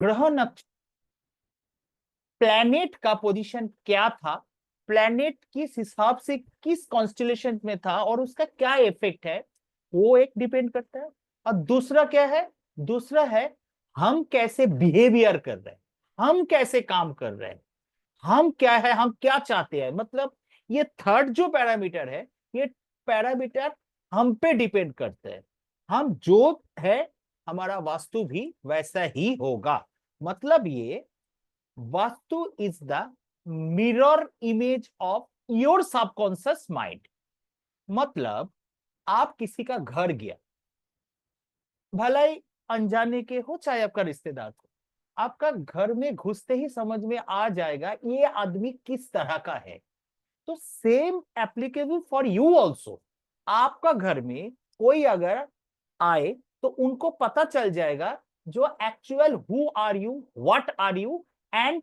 ग्रह नक्ष प्लैनेट का पोजीशन क्या था, प्लैनेट किस हिसाब से किस कॉन्स्टिलेशन में था और उसका क्या इफेक्ट है, वो एक डिपेंड करता है। और दूसरा क्या है, दूसरा है हम कैसे बिहेवियर कर रहे हैं, हम कैसे काम कर रहे हैं, हम क्या है, हम क्या चाहते हैं। मतलब ये थर्ड जो पैरामीटर है, ये पैरामीटर हम पे डिपेंड करते हैं। हम जो है हमारा वास्तु भी वैसा ही होगा। मतलब ये vastu is the mirror image of your subconscious mind. मतलब आप किसी का घर गया, भला ही अनजाने के हो चाहे आपका रिश्तेदार हो, आपका घर में घुसते ही समझ में आ जाएगा ये आदमी किस तरह का है। तो same applicable for you also. आपका घर में कोई अगर आए तो उनको पता चल जाएगा जो actual who are you, what are you, and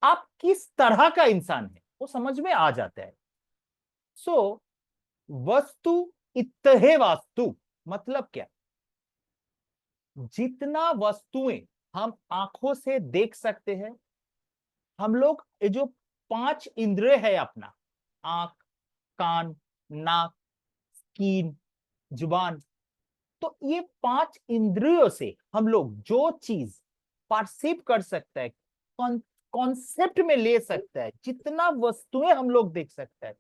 आप किस तरह का इंसान है वो समझ में आ जाता है। सो वस्तु इत्तहे वास्तु मतलब क्या, जितना वस्तुएं हम आंखों से देख सकते हैं, हम लोग ये जो पांच इंद्रिय है अपना, आंख, कान, नाक, स्किन, जुबान, तो ये पांच इंद्रियों से हम लोग जो चीज परसीव कर सकता है, कॉन्सेप्ट में ले सकता है, जितना वस्तुएं हम लोग देख सकते हैं,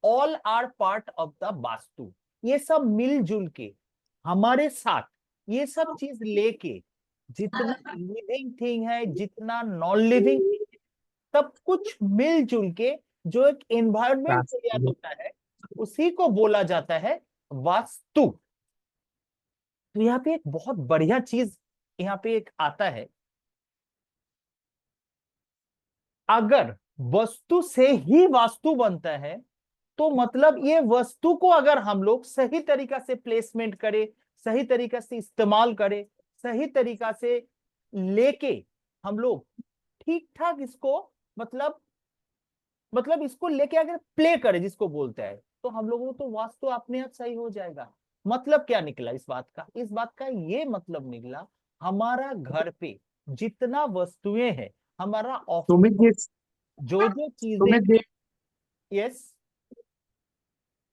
all are part of the vastu. ये सब मिलजुल के हमारे साथ ये सब चीज लेके जितना लिविंग थिंग है, जितना नॉन लिविंग, सब कुछ मिलजुल के जो एक एनवायरमेंट तैयार होता है, उसी को बोला जाता है वास्तु। तो यहाँ पे एक बहुत बढ़िया चीज यहाँ पे एक आता है, अगर वस्तु से ही वास्तु बनता है तो मतलब ये वस्तु को अगर हम लोग सही तरीका से प्लेसमेंट करें, सही तरीका से इस्तेमाल करें, सही तरीका से लेके हम लोग ठीक ठाक इसको मतलब इसको लेके अगर प्ले करें जिसको बोलते हैं, तो हम लोगों को तो वास्तु अपने आप सही हो जाएगा। मतलब क्या निकला इस बात का, इस बात का ये मतलब निकला, हमारा घर पे जितना वस्तुएं हैं, हमारा तुम्हें ऑफिस जिस जो जो चीजें, तुम्हें जिस यस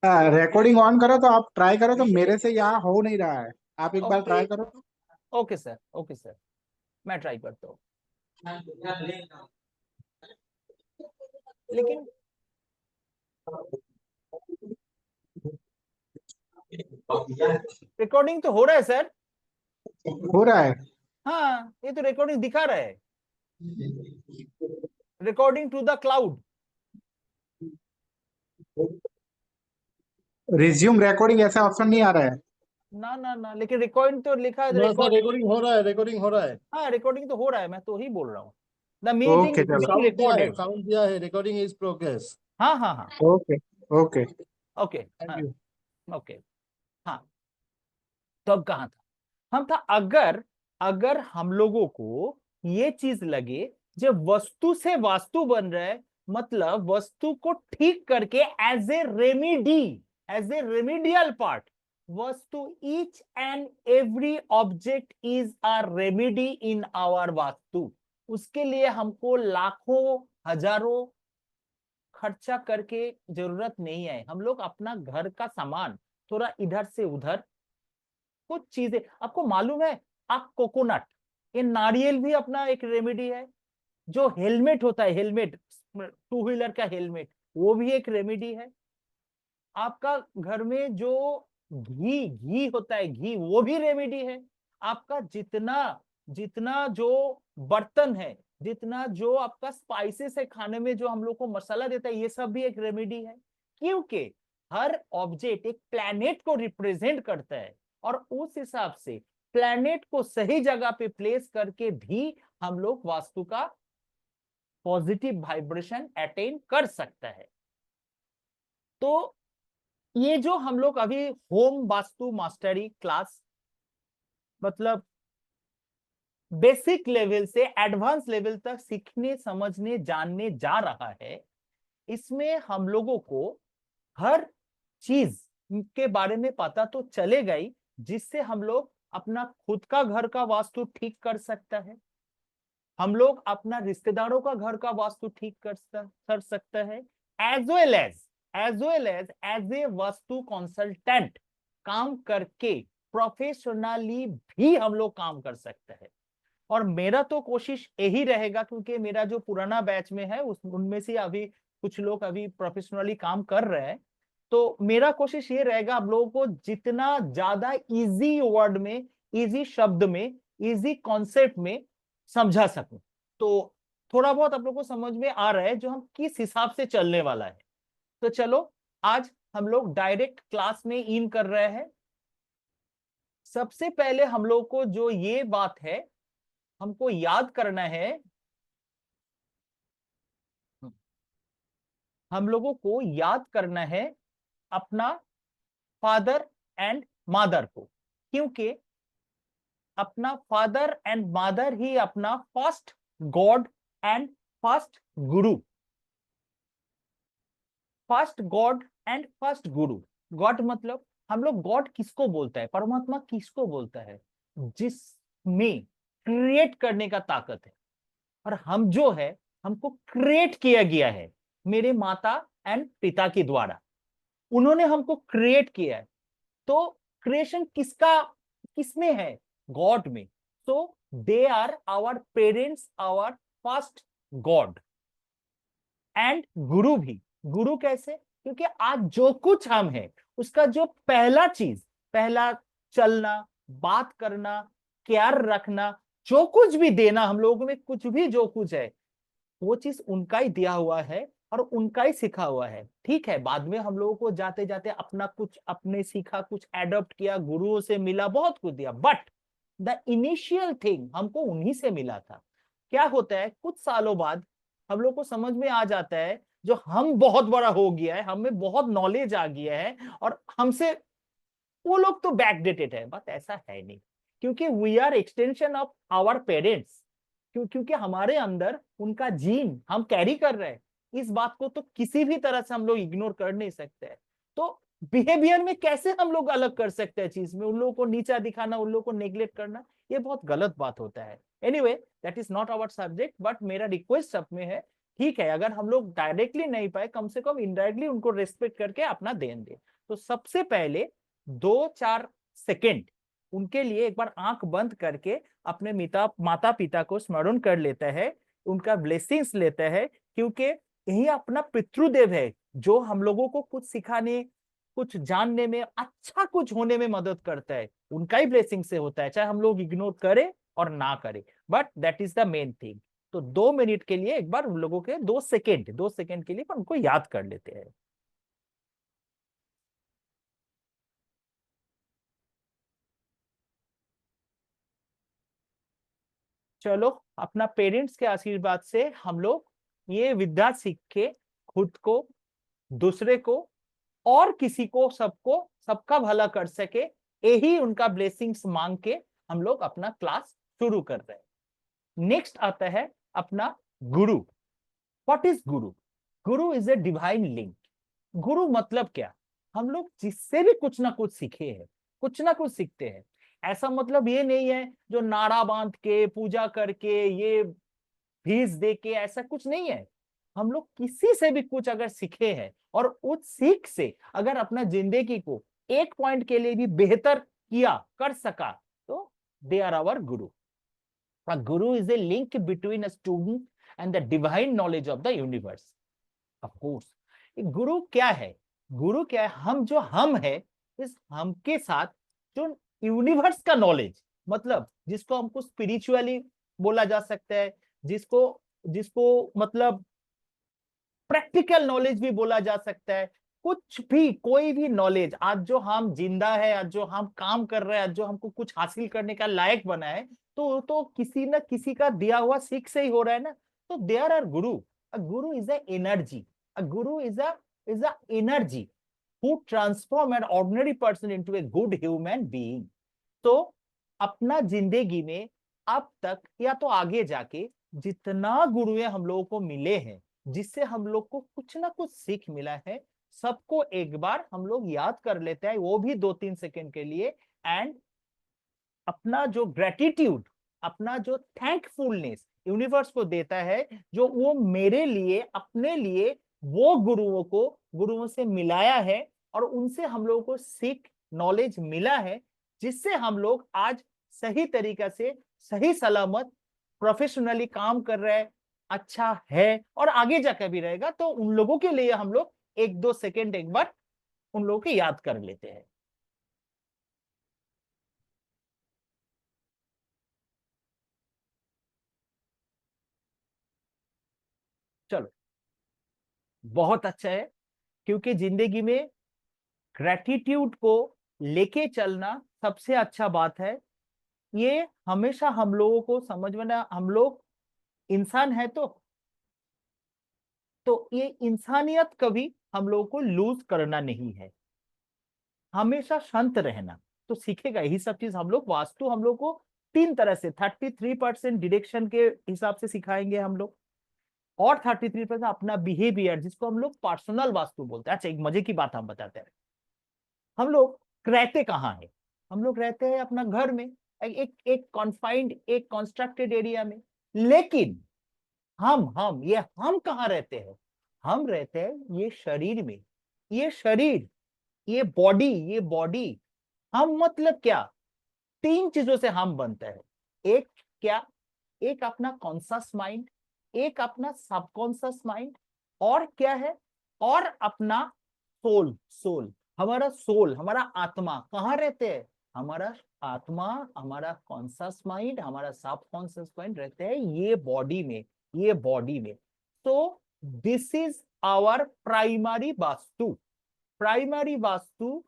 रिकॉर्डिंग ऑन करो तो आप ट्राई करो, तो मेरे से यहाँ हो नहीं रहा है। आप एक बार ट्राई करो तो। ओके सर, ओके सर, मैं ट्राई करता हूँ। लेकिन रिकॉर्डिंग तो हो रहा है सर। हो रहा है। हाँ, ये तो रिकॉर्डिंग दिखा रहा है, recording to the cloud. Resume recording ऐसा ऑप्शन नहीं आ रहा है। ना ना ना, लेकिन रिकॉर्डिंग तो लिखा है ना सर, रिकॉर्ड। रिकॉर्डिंग हो रहा है, रिकॉर्डिंग हो रहा है। हाँ, रिकॉर्डिंग तो हो रहा है, मैं तो ही बोल रहा हूँ। द मीटिंग ओके इज चलो। बीइंग साउंड दिया है, रिकॉर्डेड। साउंड दिया है, रिकॉर्डिंग इज प्रोग्रेस। हाँ हाँ हाँ, ओके ओके। ओके, थैंक हाँ, यू। ओके, हाँ। तो अब कहाँ था, हम था अगर अगर हम लोगों को ये चीज लगे जब वस्तु से वास्तु बन रहा है, मतलब वस्तु को ठीक करके एज ए रेमिडियल पार्ट, वस्तु each and every object is a remedy in our vastu. उसके लिए हमको लाखों हजारों खर्चा करके जरूरत नहीं है। हम लोग अपना घर का सामान थोड़ा इधर से उधर, कुछ चीजें आपको मालूम है, आप कोकोनट, ये नारियल भी अपना एक रेमेडी है। जो हेलमेट होता है, हेलमेट, टू व्हीलर का हेलमेट, वो भी एक रेमेडी है। आपका घर में जो घी घी होता है, घी, वो भी रेमेडी है। आपका जितना जितना जो बर्तन है, जितना जो आपका स्पाइसेस है खाने में, जो हम लोग को मसाला देता है, ये सब भी एक रेमेडी है। क्योंकि हर ऑब्जेक्ट एक प्लैनेट को रिप्रेजेंट करता है, और उस हिसाब से प्लैनेट को सही जगह पे प्लेस करके भी हम लोग वास्तु का पॉजिटिव वाइब्रेशन अटेन कर सकता है। तो ये जो हम लोग अभी होम वास्तु मास्टरी क्लास, मतलब बेसिक लेवल से एडवांस लेवल तक सीखने, समझने, जानने जा रहा है, इसमें हम लोगों को हर चीज के बारे में पता तो चलेगा ही, जिससे हम लोग अपना खुद का घर का वास्तु ठीक कर सकता है, हम लोग अपना रिश्तेदारों का घर का वास्तु ठीक कर सकता है, as well as a vastu consultant काम करके प्रोफेशनली भी हम लोग काम कर सकते हैं। और मेरा तो कोशिश यही रहेगा, क्योंकि मेरा जो पुराना बैच में है उनमें से अभी कुछ लोग अभी प्रोफेशनली काम कर रहे हैं, तो मेरा कोशिश ये रहेगा आप लोगों को जितना ज्यादा इजी वर्ड में, इजी शब्द में, इजी कॉन्सेप्ट में समझा सकूं। तो थोड़ा बहुत आप लोगों को समझ में आ रहा है जो हम किस हिसाब से चलने वाला है। तो चलो आज हम लोग डायरेक्ट क्लास में इन कर रहे हैं। सबसे पहले हम लोग को जो ये बात है हमको याद करना है, हम लोगों को याद करना है अपना फादर एंड मदर को, क्योंकि अपना फादर एंड मदर ही अपना first god and first Guru, first god and first Guru. God मतलब हम लोग गॉड किसको बोलता है, परमात्मा किसको बोलता है, जिसमें क्रिएट करने का ताकत है। और हम जो है हमको क्रिएट किया गया है मेरे माता एंड पिता के द्वारा, उन्होंने हमको क्रिएट किया है। तो क्रिएशन किसमें है, गॉड में। So they are our parents, our first god. And guru भी, गुरु कैसे, क्योंकि आज जो कुछ हम है उसका जो पहला चीज, पहला चलना, बात करना, केयर रखना, जो कुछ भी देना हम लोगों में, कुछ भी जो कुछ है वो चीज उनका ही दिया हुआ है और उनका ही सीखा हुआ है। ठीक है, बाद में हम लोगों को जाते जाते अपना कुछ अपने सीखा, कुछ एडॉप्ट किया, गुरुओं से मिला, बहुत कुछ दिया, बट द इनिशियल थिंग हमको उन्हीं से मिला था। क्या होता है कुछ सालों बाद हम लोग को समझ में आ जाता है जो हम बहुत बड़ा हो गया है, हमें बहुत नॉलेज आ गया है और हमसे वो लोग तो बैकडेटेड है, बट ऐसा है नहीं, क्योंकि we are extension of our parents. क्योंकि हमारे अंदर उनका जीन हम कैरी कर रहे हैं, इस बात को तो किसी भी तरह से हम लोग इग्नोर कर नहीं सकते हैं। तो बिहेवियर में कैसे हम लोग अलग कर सकते हैं चीज में, उन लोगों को नीचा दिखाना, उन लोगों को नेग्लेक्ट करना, ये बहुत गलत बात होता है। Anyway that is not our subject, but मेरा रिक्वेस्ट सब में है, ठीक है, अगर हम लोग डायरेक्टली नहीं पाए कम से कम इनडायरेक्टली उनको रेस्पेक्ट करके अपना देन दे। तो सबसे पहले 2-4 सेकेंड उनके लिए एक बार आंख बंद करके अपने माता पिता को स्मरण कर लेता है, उनका ब्लेसिंग्स लेता है, क्योंकि यही अपना पितृदेव है जो हम लोगों को कुछ सिखाने, कुछ जानने में, अच्छा कुछ होने में मदद करता है। उनका ही ब्लेसिंग से होता है, चाहे हम लोग इग्नोर करें और ना करें, but that is the main thing. तो 2 मिनट के लिए एक बार उन लोगों के 2 सेकेंड के लिए उनको याद कर लेते हैं। चलो अपना पेरेंट्स के आशीर्वाद से हम लोग ये विद्या सीख के खुद को, दूसरे को और किसी को, सबको, सबका भला कर सके, यही उनका ब्लेसिंग्स मांग के हम लोग अपना क्लास शुरू कर रहे हैं। नेक्स्ट आता है अपना गुरु। What is Guru? Guru is a divine link. गुरु मतलब क्या, हम लोग जिससे भी कुछ ना कुछ सीखे हैं, कुछ ना कुछ सीखते हैं। ऐसा मतलब ये नहीं है जो नारा बांध के पूजा करके ये फीस दे के, ऐसा कुछ नहीं है। हम लोग किसी से भी कुछ अगर सीखे हैं और उस सीख से अगर अपना जिंदगी को एक पॉइंट के लिए भी बेहतर किया, कर सका, तो दे are our Guru. A guru is a link between a student and the divine knowledge of the universe. Of course, गुरु क्या है? गुरु क्या है? हम जो हम है, इस हम के साथ जो यूनिवर्स का नॉलेज, मतलब जिसको हमको स्पिरिचुअली बोला जा सकता है, जिसको जिसको मतलब प्रैक्टिकल नॉलेज भी बोला जा सकता है, कुछ भी, कोई भी नॉलेज, आज जो हम जिंदा है, आज जो हम काम कर रहे हैं, आज जो हमको कुछ हासिल करने का लायक बना है, तो किसी न किसी का दिया हुआ सीख से ही हो रहा है ना। तो there are Guru. A Guru is a energy, a Guru is a energy who transform an ordinary person into a good human being। तो अपना जिंदगी में अब तक या तो आगे जाके जितना गुरुए हम लोगों को मिले हैं, जिससे हम लोग को कुछ ना कुछ सीख मिला है, सबको एक बार हम लोग याद कर लेते हैं, वो भी 2-3 सेकंड के लिए, एंड अपना जो ग्रेटिट्यूड, अपना जो थैंकफुलनेस यूनिवर्स को देता है, जो वो मेरे लिए, अपने लिए वो गुरुओं से मिलाया है, और उनसे हम लोगों को सीख नॉलेज मिला है, जिससे हम लोग आज सही तरीका से, सही सलामत, प्रोफेशनली काम कर रहे हैं, अच्छा है, और आगे जाकर भी रहेगा। तो उन लोगों के लिए हम लोग 1-2 सेकेंड एक बार उन लोगों को याद कर लेते हैं। चलो, बहुत अच्छा है, क्योंकि जिंदगी में ग्रेटिट्यूड को लेके चलना सबसे अच्छा बात है। ये हमेशा हम लोगों को समझ में ना, हम लोग इंसान है, तो ये इंसानियत कभी हम लोगों को लूज करना नहीं है, हमेशा शांत रहना तो सीखेगा। यही सब चीज हम लोग, वास्तु हम लोग को 3 तरह से, 33% डिरेक्शन के हिसाब से सिखाएंगे हम लोग, और 33% अपना बिहेवियर, जिसको हम लोग पर्सनल वास्तु बोलते हैं। अच्छा, एक मजे की बात हम बताते हैं, हम लोग रहते कहाँ है? हम लोग रहते हैं अपना घर में, एक कॉन्फाइंड, एक कॉन्स्ट्रक्टेड एरिया में। लेकिन हम कहाँ रहते हैं? हम रहते हैं ये शरीर में। ये शरीर, ये बॉडी हम मतलब क्या? 3 चीजों से हम बनते हैं। एक क्या? एक अपना कॉन्शियस माइंड, एक अपना सबकॉन्शियस माइंड, और क्या है? और अपना सोल। हमारा सोल, हमारा आत्मा कहाँ रहते हैं? हमारा आत्मा, हमारा कॉन्शियस माइंड, हमारा सबकॉन्शियस माइंड रहते हैं ये बॉडी में। तो this is our primary vastu. Primary vastu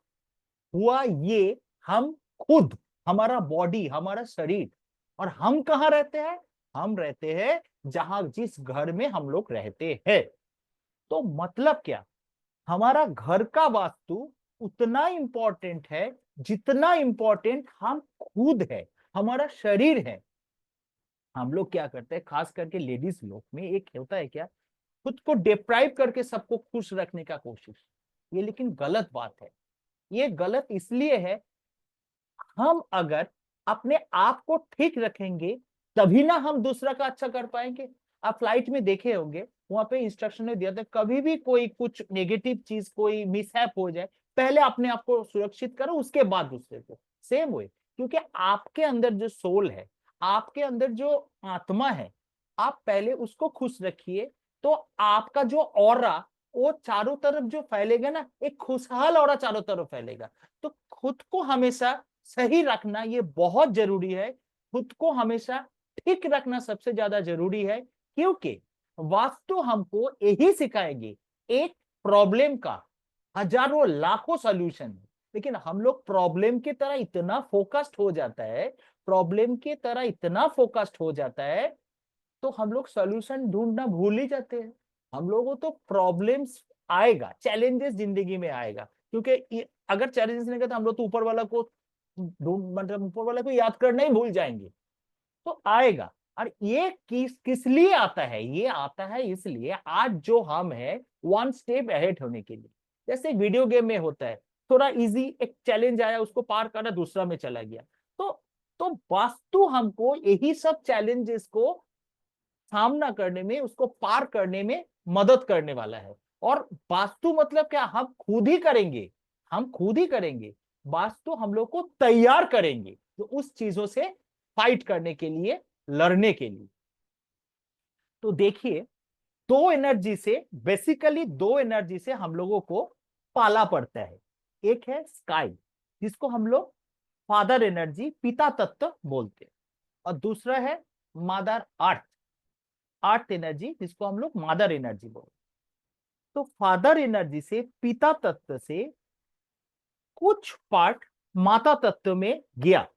हुआ ये, हम खुद, हमारा बॉडी, हमारा शरीर। और हम कहाँ रहते हैं? हम रहते हैं जहां, जिस घर में हम लोग रहते हैं। तो मतलब क्या? हमारा घर का वास्तु उतना इंपॉर्टेंट है जितना इंपॉर्टेंट हम खुद है, हमारा शरीर है। हम लोग क्या करते हैं, खास करके लेडीज लोग में एक होता है क्या, खुद को डिप्राइव करके सबको खुश रखने का कोशिश। ये लेकिन गलत बात है। ये गलत इसलिए है, हम अगर अपने आप को ठीक रखेंगे तभी ना हम दूसरा का अच्छा कर पाएंगे। आप फ्लाइट में देखे होंगे, वहां पे इंस्ट्रक्शन में दिया था, कभी भी कोई कुछ नेगेटिव चीज, कोई मिसहैप हो जाए, पहले अपने आप को सुरक्षित करो, उसके बाद दूसरे को। सेम वे, क्योंकि आपके अंदर जो सोल है, आपके अंदर जो आत्मा है, आप पहले उसको खुश रखिए, तो आपका जो ऑरा, वो चारों तरफ जो फैलेगा ना, एक खुशहाल ऑरा चारों तरफ फैलेगा। तो खुद को हमेशा सही रखना ये बहुत जरूरी है। खुद को हमेशा ठीक रखना सबसे ज्यादा जरूरी है, क्योंकि वास्तु हमको यही सिखाएगी। एक प्रॉब्लम का हजारों लाखों सॉल्यूशन है, लेकिन हम लोग प्रॉब्लम की तरह इतना फोकस्ड हो जाता है, तो हम लोग सॉल्यूशन ढूंढना भूल ही जाते हैं। हम लोगों तो प्रॉब्लम्स आएगा, चैलेंजेस जिंदगी में आएगा, क्योंकि अगर चैलेंजेस नहीं करते हम लोग तो ऊपर वाला को मतलब ऊपर वाला को याद करना ही भूल जाएंगे। तो आएगा। और ये किस लिए आता है? ये आता है इसलिए, आज जो हम है 1 स्टेप अहेड होने के लिए। जैसे वीडियो गेम में होता है, थोड़ा इजी एक चैलेंज आया, उसको पार करना, दूसरा में चला गया। तो तो वास्तु हमको यही सब चैलेंजेस को सामना करने में, उसको पार करने में मदद करने वाला है। और वास्तु मतलब क्या? हम खुद ही करेंगे। वास्तु हम लोग को तैयार करेंगे तो उस चीजों से फाइट करने के लिए, लड़ने के लिए। तो देखिए, दो एनर्जी से हम लोगों को पाला पड़ता है। एक है स्काई, जिसको हम लोग फादर एनर्जी, पिता तत्व बोलते हैं, और दूसरा है मदर अर्थ एनर्जी, जिसको हम लोग मदर एनर्जी बोलते हैं। तो फादर एनर्जी से, पिता तत्व से कुछ पार्ट माता तत्व में गया,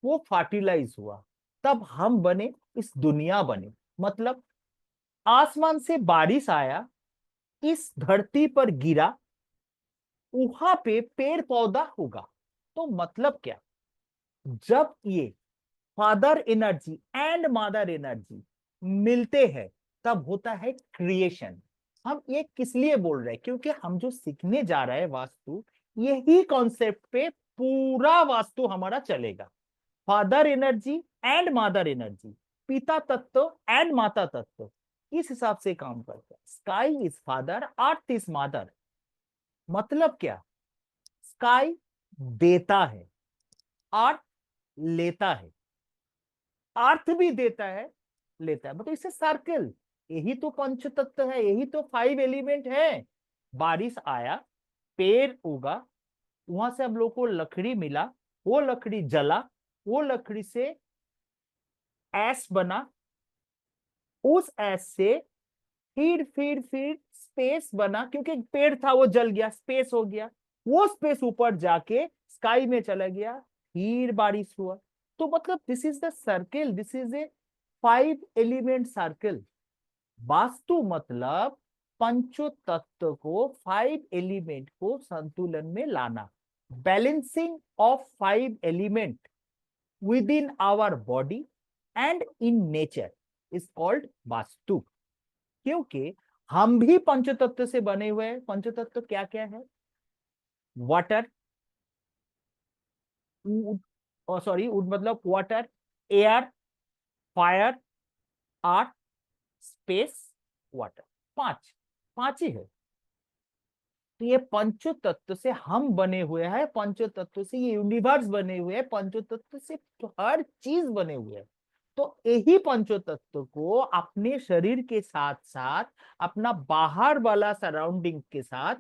वो फर्टिलाइज हुआ, तब हम बने, इस दुनिया बने। मतलब आसमान से बारिश आया, इस धरती पर गिरा, वहां पे पेड़ पौधा होगा। तो मतलब क्या? जब ये father energy and mother energy मिलते हैं, तब होता है क्रिएशन। हम ये किस लिए बोल रहे हैं? क्योंकि हम जो सीखने जा रहे हैं वास्तु, यही कॉन्सेप्ट पे पूरा वास्तु हमारा चलेगा। Father energy and mother energy, पिता तत्व एंड माता तत्व, इस हिसाब से काम करता है। Sky is father, earth is mother. मतलब क्या, स्काई देता है, अर्थ लेता है, अर्थ भी देता है लेता है, मतलब इसे सर्कल, यही तो पंच तत्व है, यही तो 5 एलिमेंट है। बारिश आया, पेड़ उगा, वहां से हम लोग को लकड़ी मिला, वो लकड़ी जला, वो लकड़ी से ऐश बना, उस ऐश से फिर स्पेस बना, क्योंकि पेड़ था वो जल गया, स्पेस हो गया, वो स्पेस ऊपर जाके स्काई में चला गया, फिर बारिश हुआ। तो मतलब this is the circle, this is a 5 element circle. Vastu मतलब पंचो तत्व को, 5 एलिमेंट को संतुलन में लाना, balancing of 5 element within our body and in nature is called vastu. क्योंकि हम भी पंचतत्व से बने हुए हैं। पंचतत्व क्या क्या है? वाटर, सॉरी वुड मतलब वाटर, एयर, फायर, अर्थ, स्पेस, वाटर, पांच ही है। तो ये पंचो तत्व से हम बने हुए हैं, पंचो तत्व से ये यूनिवर्स बने हुए हैं, पंचो तत्व से हर चीज बने हुए हैं। तो यही पंचो तत्व को अपने शरीर के साथ साथ अपना बाहर वाला सराउंडिंग के साथ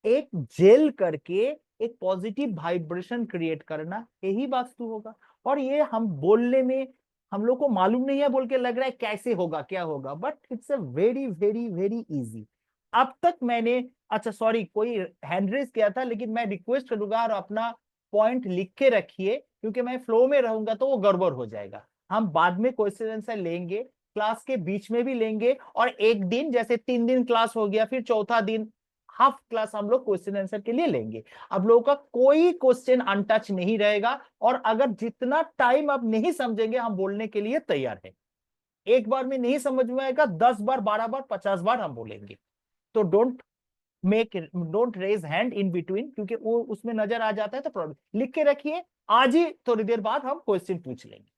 एक जेल करके एक पॉजिटिव वाइब्रेशन क्रिएट करना, यही वास्तु होगा। और ये हम बोलने में हम लोग को मालूम नहीं है, बोल के लग रहा है कैसे होगा क्या होगा, but it's a very very very easy. अब तक मैंने, अच्छा सॉरी कोई हैंड रेज किया था, लेकिन मैं रिक्वेस्ट करूंगा और अपना पॉइंट लिख के रखिए, क्योंकि मैं फ्लो में रहूंगा तो वो गड़बड़ हो जाएगा। हम बाद में क्वेश्चन आंसर लेंगे, क्लास के बीच में भी लेंगे, और एक दिन जैसे 3 दिन क्लास हो गया, फिर चौथा दिन हाफ क्लास हम लोग क्वेश्चन आंसर के लिए लेंगे। अब लोगों का कोई क्वेश्चन अनटच नहीं रहेगा, और अगर जितना टाइम आप नहीं समझेंगे, हम बोलने के लिए तैयार है। एक बार में नहीं समझ में आएगा, 10 बार, 12 बार, 50 बार हम बोलेंगे। तो don't raise hand in between, क्योंकि वो उसमें नजर आ जाता है तो प्रॉब्लम। लिख के रखिए, आज ही थोड़ी देर बाद हम क्वेश्चन पूछ लेंगे।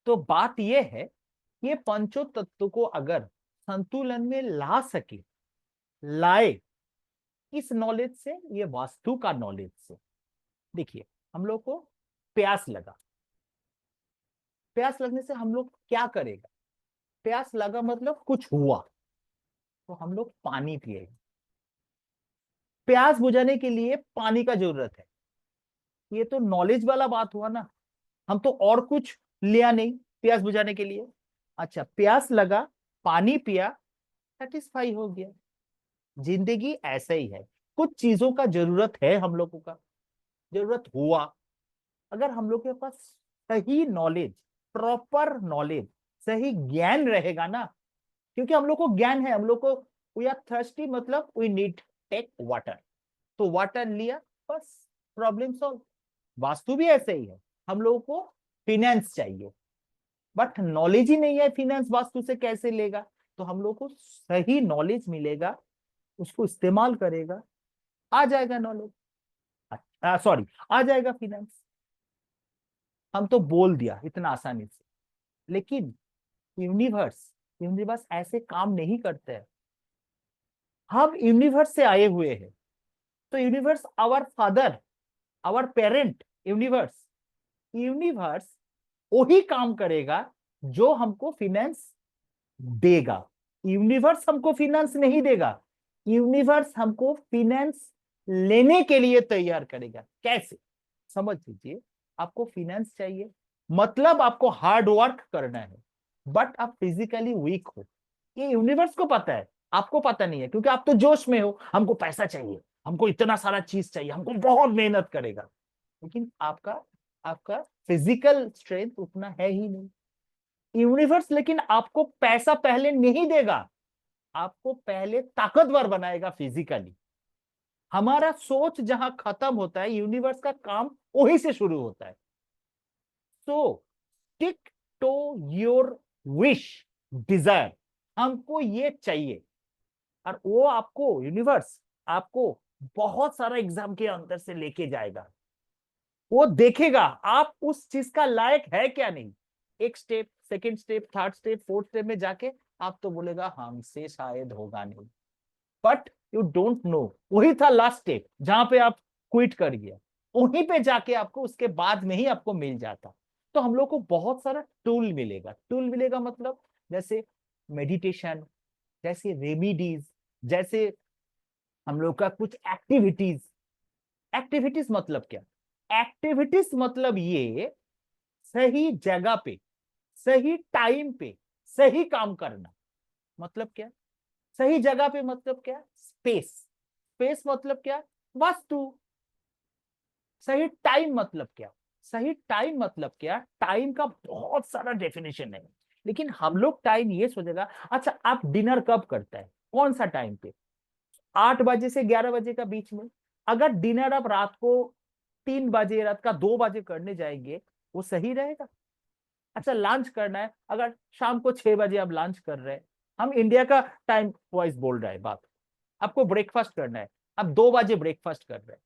तो बात यह है, ये पंचो तत्व को अगर संतुलन में ला सके, लाए, इस नॉलेज से, ये वास्तु का नॉलेज से। देखिए, हम लोग को प्यास लगा, प्यास लगने से हम लोग क्या करेगा? प्यास लगा मतलब कुछ हुआ, तो हम लोग पानी पिएंगे। प्यास बुझाने के लिए पानी का जरूरत है, ये तो नॉलेज वाला बात हुआ ना। हम तो और कुछ लिया नहीं प्यास बुझाने के लिए। अच्छा, प्यास लगा, पानी पिया, सेटिस्फाई हो गया। जिंदगी ऐसा ही है, कुछ चीजों का जरूरत है हम लोगों का, जरूरत हुआ। अगर हम लोग के पास सही नॉलेज, प्रॉपर नॉलेज, सही ज्ञान रहेगा ना, क्योंकि हम लोग को ज्ञान है, हम लोग को वी आर थर्स्टी, मतलब वी नीड टेक वाटर, तो वाटर लिया, बस प्रॉब्लम सॉल्व। वास्तु भी ऐसे ही है, हम लोगों को फिनेंस चाहिए, बट नॉलेज ही नहीं है, फिनेंस वास्तु से कैसे लेगा? तो हम लोग को सही नॉलेज मिलेगा, उसको इस्तेमाल करेगा, आ जाएगा नॉलेज, सॉरी आ जाएगा फिनेंस। हम तो बोल दिया इतना आसानी से, लेकिन यूनिवर्स, यूनिवर्स ऐसे काम नहीं करते हैं। हम यूनिवर्स से आए हुए हैं, तो universe our father, our parent, universe, universe वही काम करेगा जो हमको फिनेंस देगा। यूनिवर्स हमको फिनेंस नहीं देगा, यूनिवर्स हमको फिनेंस लेने के लिए तैयार करेगा। कैसे? समझ लीजिए, आपको फिनेंस चाहिए, मतलब आपको हार्ड वर्क करना है, बट आप फिजिकली वीक हो, ये यूनिवर्स को पता है, आपको पता नहीं है, क्योंकि आप तो जोश में हो, हमको पैसा चाहिए, हमको इतना सारा चीज चाहिए, हमको बहुत मेहनत करेगा। लेकिन आपका आपका फिजिकल स्ट्रेंथ उतना है ही नहीं। यूनिवर्स लेकिन आपको पैसा पहले नहीं देगा, आपको पहले ताकतवर बनाएगा फिजिकली। हमारा सोच जहां खत्म होता है, यूनिवर्स का काम वहीं से शुरू होता है। So stick to your wish, desire, हमको ये चाहिए, और वो आपको यूनिवर्स आपको बहुत सारा एग्जाम के अंदर से लेके जाएगा। वो देखेगा आप उस चीज का लायक है क्या नहीं। एक step, second step, third step, fourth step में जाके आप तो बोलेगा हमसे शायद होगा नहीं, बट यू डोंट नो। वही था लास्ट स्टेप जहां पे आप क्विट कर गया, वहीं पे जाके आपको उसके बाद में ही आपको मिल जाता। तो हम लोग को बहुत सारा टूल मिलेगा। टूल मिलेगा मतलब जैसे मेडिटेशन, जैसे रेमिडीज, जैसे हम लोग का कुछ एक्टिविटीज। एक्टिविटीज मतलब क्या? एक्टिविटीज मतलब ये सही जगह पे, सही टाइम पे, सही काम करना। मतलब क्या? सही जगह पे मतलब क्या? स्पेस। स्पेस मतलब क्या? वस्तु। सही टाइम मतलब क्या? सही टाइम मतलब क्या? टाइम का बहुत सारा डेफिनेशन है, लेकिन हम लोग टाइम ये सोचेगा। अच्छा, आप डिनर कब करता है? कौन सा टाइम पे? 8 बजे से 11 बजे का बीच में। अगर डिनर आप रात को 3 बजे, रात का 2 बजे करने जाएंगे, वो सही रहेगा? अच्छा, लंच करना है, अगर शाम को 6 बजे आप लंच कर रहे हैं, हम इंडिया का टाइम वाइज बोल रहे हैं बात। आपको ब्रेकफास्ट करना है, आप 2 बजे ब्रेकफास्ट कर रहे हैं,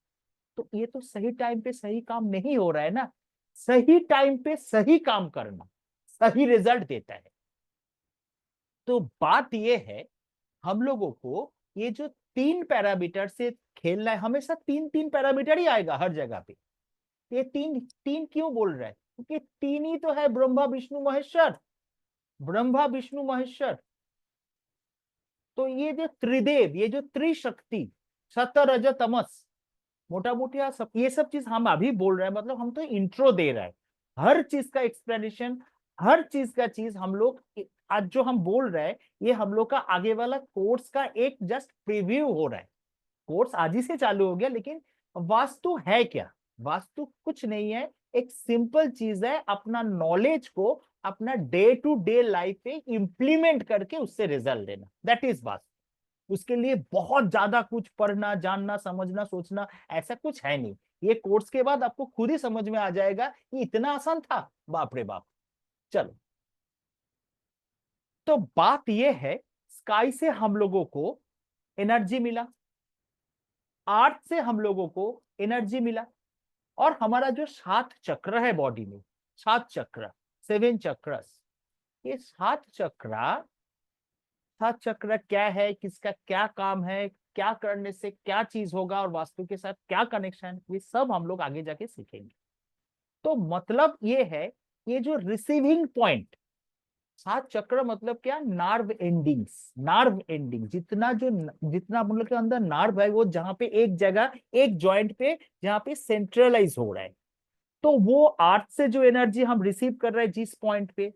तो ये तो सही टाइम पे सही काम नहीं हो रहा है ना। सही टाइम पे सही काम करना सही रिजल्ट देता है। तो बात ये है, हम लोगों को ये जो 3 पैरामीटर से खेलना है, हमेशा 3 3 पैरामीटर ही आएगा हर जगह पे। ये तीन तीन क्यों बोल रहा है? क्योंकि तीन ही तो है ब्रह्मा विष्णु महेश्वर। ब्रह्मा विष्णु महेश्वर। तो ये जो त्रिदेव, ये जो त्रिशक्ति, सत्य रज तमस, मोटा मोटी ये सब चीज हम अभी बोल रहे हैं, मतलब हम तो इंट्रो दे रहे हैं। हर चीज का एक्सप्लेनेशन, हर चीज का चीज हम लोग आज जो हम बोल रहे हैं, ये हम लोग का आगे वाला कोर्स का एक जस्ट प्रीव्यू हो रहा है। कोर्स आज ही से चालू हो गया, लेकिन वास्तु है क्या? वास्तु कुछ नहीं है, एक सिंपल चीज है, अपना नॉलेज को अपना डे टू डे लाइफ पे इंप्लीमेंट करके उससे रिजल्ट देना, दैट इज वास्तु। उसके लिए बहुत ज्यादा कुछ पढ़ना, जानना, समझना, सोचना ऐसा कुछ है नहीं। ये कोर्स के बाद आपको खुद ही समझ में आ जाएगा कि इतना आसान था, बाप रे बाप। चलो, तो बात ये है, स्काई से हम लोगों को एनर्जी मिला, अर्थ से हम लोगों को एनर्जी मिला, और हमारा जो 7 चक्र है बॉडी में, 7 चक्र, 7 चक्रस, ये 7 चक्र क्या है, किसका क्या काम है, क्या करने से क्या चीज होगा, और वास्तु के साथ क्या कनेक्शन, ये सब हम लोग आगे जाके सीखेंगे। तो मतलब ये है, ये जो रिसीविंग पॉइंट, 7 चक्र मतलब क्या? Nerve endings. नार्व एंडिंग, जितना हम लोग के अंदर नार्व है, वो जहां पे एक जगह, एक जॉइंट पे जहां पे सेंट्रलाइज हो रहा है, तो वो अर्थ से जो एनर्जी हम रिसीव कर रहे हैं जिस पॉइंट पे,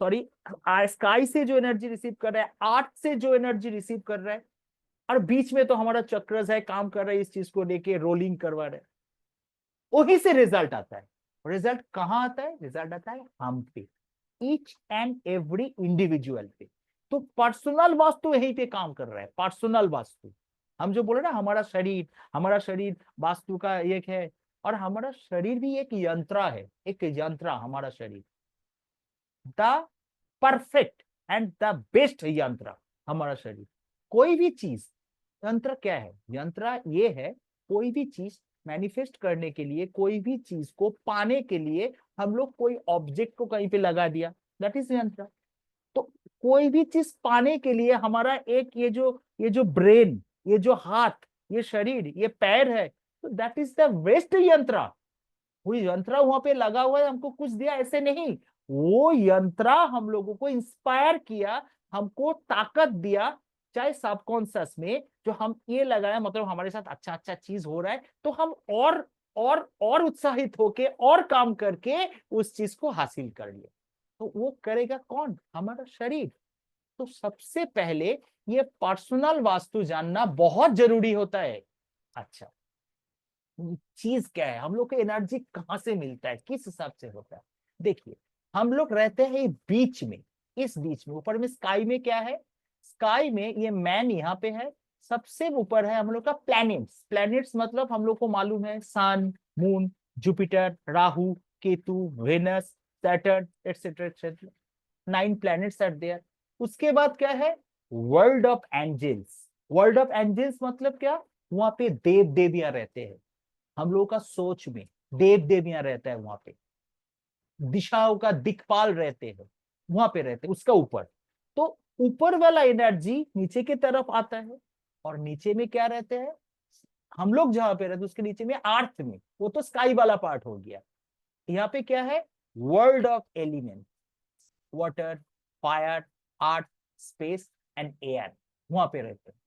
सॉरी, स्काई से जो एनर्जी रिसीव कर रहा है, अर्थ से जो एनर्जी रिसीव कर रहा है, और बीच में तो हमारा चक्रस है, काम कर रहा है, इस चीज को लेके रोलिंग करवा रहे हैं, वहीं से रिजल्ट आता है। रिजल्ट कहाँ आता है? रिजल्ट आता है हम पे, ईच एंड एवरी इंडिविजुअल पे। तो पर्सनल वास्तु यहीं पे काम कर रहा है। पर्सनल वास्तु, हम जो बोले ना, हमारा शरीर वास्तु का एक है, और हमारा शरीर भी एक यंत्र है, एक यंत्र हमारा शरीर, the perfect and the best यंत्र हमारा शरीर। कोई भी चीज, यंत्र क्या है? यंत्र ये है, कोई भी चीज मैनिफेस्ट करने के लिए, कोई भी चीज को पाने के लिए, हम लोग कोई ऑब्जेक्ट को कहीं पे लगा दिया, दैट इज यंत्र। तो कोई भी चीज पाने के लिए हमारा एक ये जो ब्रेन, ये जो हाथ, ये शरीर, ये पैर है, तो दैट इज द वेस्ट यंत्र। कोई यंत्र वहां पे लगा हुआ है, हमको कुछ दिया ऐसे नहीं। वो यंत्र हम लोगों को इंस्पायर किया, हमको ताकत दिया, चाहे सबकॉन्शियस में जो हम ये लगाया, मतलब हमारे साथ अच्छा अच्छा चीज हो रहा है, तो हम और उत्साहित होके और काम करके उस चीज को हासिल कर लिया। तो वो करेगा कौन? हमारा शरीर। तो सबसे पहले ये पर्सनल वास्तु जानना बहुत जरूरी होता है। अच्छा, चीज क्या है, हम लोग को एनर्जी कहाँ से मिलता है, किस हिसाब से होता है? देखिए, हम लोग रहते हैं बीच में, इस बीच में ऊपर में स्काई में क्या है? स्काई में ये मैन यहाँ पे है, सबसे ऊपर है हम लोग का प्लैनेट्स। प्लैनेट्स मतलब हम लोग को मालूम है, sun, moon, Jupiter, Rahu, Ketu, Venus, Saturn, etcetera etcetera, 9 planets are there. उसके बाद क्या है? World of angels. World of angels मतलब क्या? वहां पे देव देवियां रहते हैं हम लोगों का सोच में, देव देवियां रहता है वहां पे, दिशाओं का दिक्पाल रहते हैं वहां पे रहते हैं उसका ऊपर। तो ऊपर वाला एनर्जी नीचे की तरफ आता है, और नीचे में क्या रहते हैं, हम लोग जहां पे रहते हैं उसके नीचे में अर्थ में, वो तो स्काई वाला पार्ट हो गया। यहाँ पे क्या है, world of element, water, fire, earth, space and air, वहां पे रहते हैं।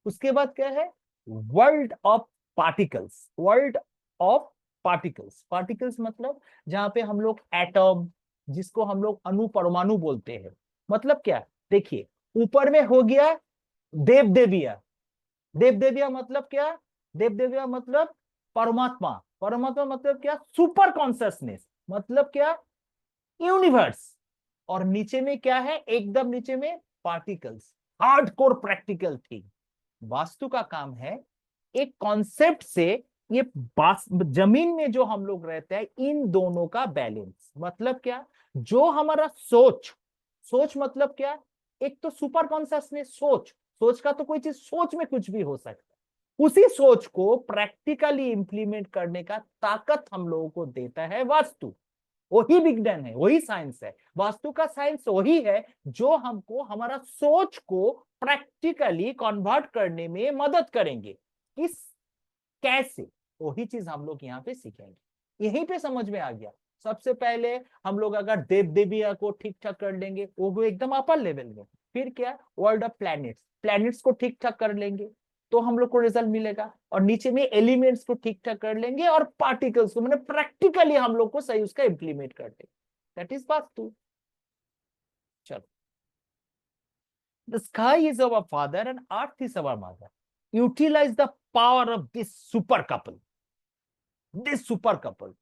उसके बाद क्या है, world of particles, world of particles, particles मतलब जहां पे हम लोग एटम, जिसको हम लोग अणु परमाणु बोलते हैं, मतलब क्या, देखिए ऊपर में हो गया देव देविया, देव देविया मतलब क्या, देव देविया मतलब परमात्मा, परमात्मा मतलब क्या, सुपर कॉन्शियसनेस, मतलब क्या, यूनिवर्स। और नीचे में क्या है, एकदम नीचे में particles, hardcore practical thing. Vastu का काम है एक कॉन्सेप्ट से ये जमीन में जो हम लोग रहते हैं इन दोनों का बैलेंस, मतलब क्या, जो हमारा सोच, सोच मतलब क्या, एक तो सुपर कॉन्शियसनेस, सोच, सोच का तो कोई चीज सोच में कुछ भी हो सकता है, उसी सोच को प्रैक्टिकली इंप्लीमेंट करने का ताकत हम लोगों को देता है वास्तु। वही विज्ञान है, वही साइंस है, वास्तु का साइंस वही है जो हमको हमारा सोच को प्रैक्टिकली कन्वर्ट करने में मदद करेंगे। किस, कैसे, वही चीज हम लोग यहाँ पे सीखेंगे। यहीं पे समझ में आ गया। सबसे पहले हम लोग अगर देव देविया को ठीक ठाक कर लेंगे, वो एकदम अपर लेवल में, फिर क्या, वर्ल्ड ऑफ प्लैनेट्स, प्लैनेट्स को ठीक ठाक कर लेंगे तो हम लोग को रिजल्ट मिलेगा, और नीचे में एलिमेंट्स को ठीक ठाक कर लेंगे, और पार्टिकल्स को मतलब प्रैक्टिकली हम लोग को सही उसका इंप्लीमेंट कर देंगे। That is vastu. चलो, the sky is our father and earth is our mother, utilize the power of this super couple, this super couple,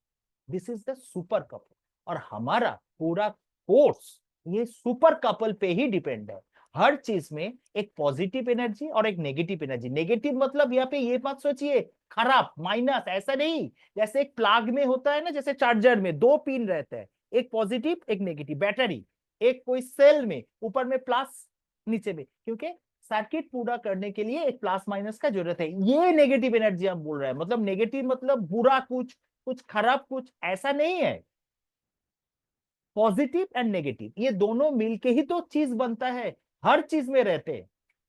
this is the super couple. और हमारा पूरा कोर्स ये सुपर कपल पे ही depend है। हर चीज में एक पॉजिटिव एनर्जी और एक नेगेटिव एनर्जी, नेगेटिव मतलब यहाँ पे ये मत सोचिए खराब माइनस, ऐसा नहीं, जैसे एक प्लग में होता है ना, जैसे चार्जर में दो पिन रहते हैं, एक पॉजिटिव एक नेगेटिव, बैटरी, एक कोई सेल में ऊपर में प्लस नीचे में, क्योंकि सर्किट पूरा करने के लिए एक प्लस माइनस का जरूरत है। ये नेगेटिव एनर्जी हम बोल रहे हैं, मतलब नेगेटिव मतलब बुरा कुछ, कुछ खराब कुछ, ऐसा नहीं है। पॉजिटिव एंड नेगेटिव ये दोनों मिलके ही तो चीज बनता है, हर चीज में रहते हैं।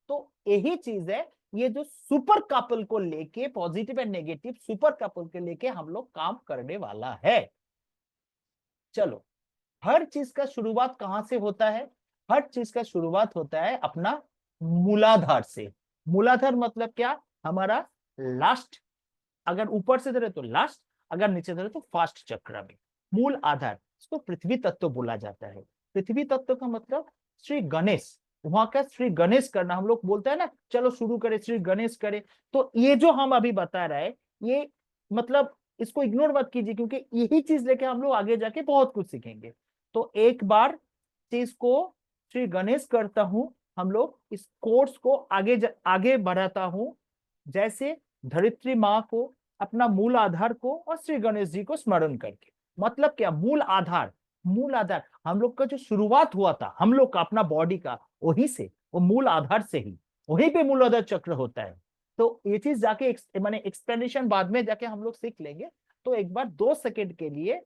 तो यही चीज है, ये जो सुपर कपल को लेके, positive and negative super couple के लेके हम लोग काम करने वाला है। चलो, हर चीज का शुरुआत कहां से होता है, हर चीज का शुरुआत होता है अपना मूलाधार से। मूलाधार मतलब क्या, हमारा लास्ट, अगर ऊपर से धरे तो लास्ट, अगर नीचे धरे तो फर्स्ट चक्र में मूल आधार, इसको पृथ्वी तत्व बोला जाता है। पृथ्वी तत्व का मतलब श्री गणेश, वहां का श्री गणेश करना, हम लोग बोलते हैं ना चलो शुरू करें श्री गणेश करें, तो ये जो हम अभी बता रहे हैं ये मतलब इसको इग्नोर मत कीजिए, क्योंकि यही चीज लेके हम लोग आगे जाके बहुत कुछ सीखेंगे। तो एक बार चीज को श्री गणेश करता हूं, हम लोग इस कोर्स को आगे बढ़ाता हूं, जैसे धरित्री माँ को, अपना मूल आधार को और श्री गणेश जी को स्मरण करके। मतलब क्या, मूल आधार, मूल आधार हम लोग का जो शुरुआत हुआ था हम लोग का अपना बॉडी का, वही से, वो मूल आधार से ही, वहीं पे मूल आधार चक्र होता है। तो ये चीज जाके माने एक्सप्लेनेशन बाद में जाके हम लोग सीख लेंगे। तो एक बार 2 सेकंड के लिए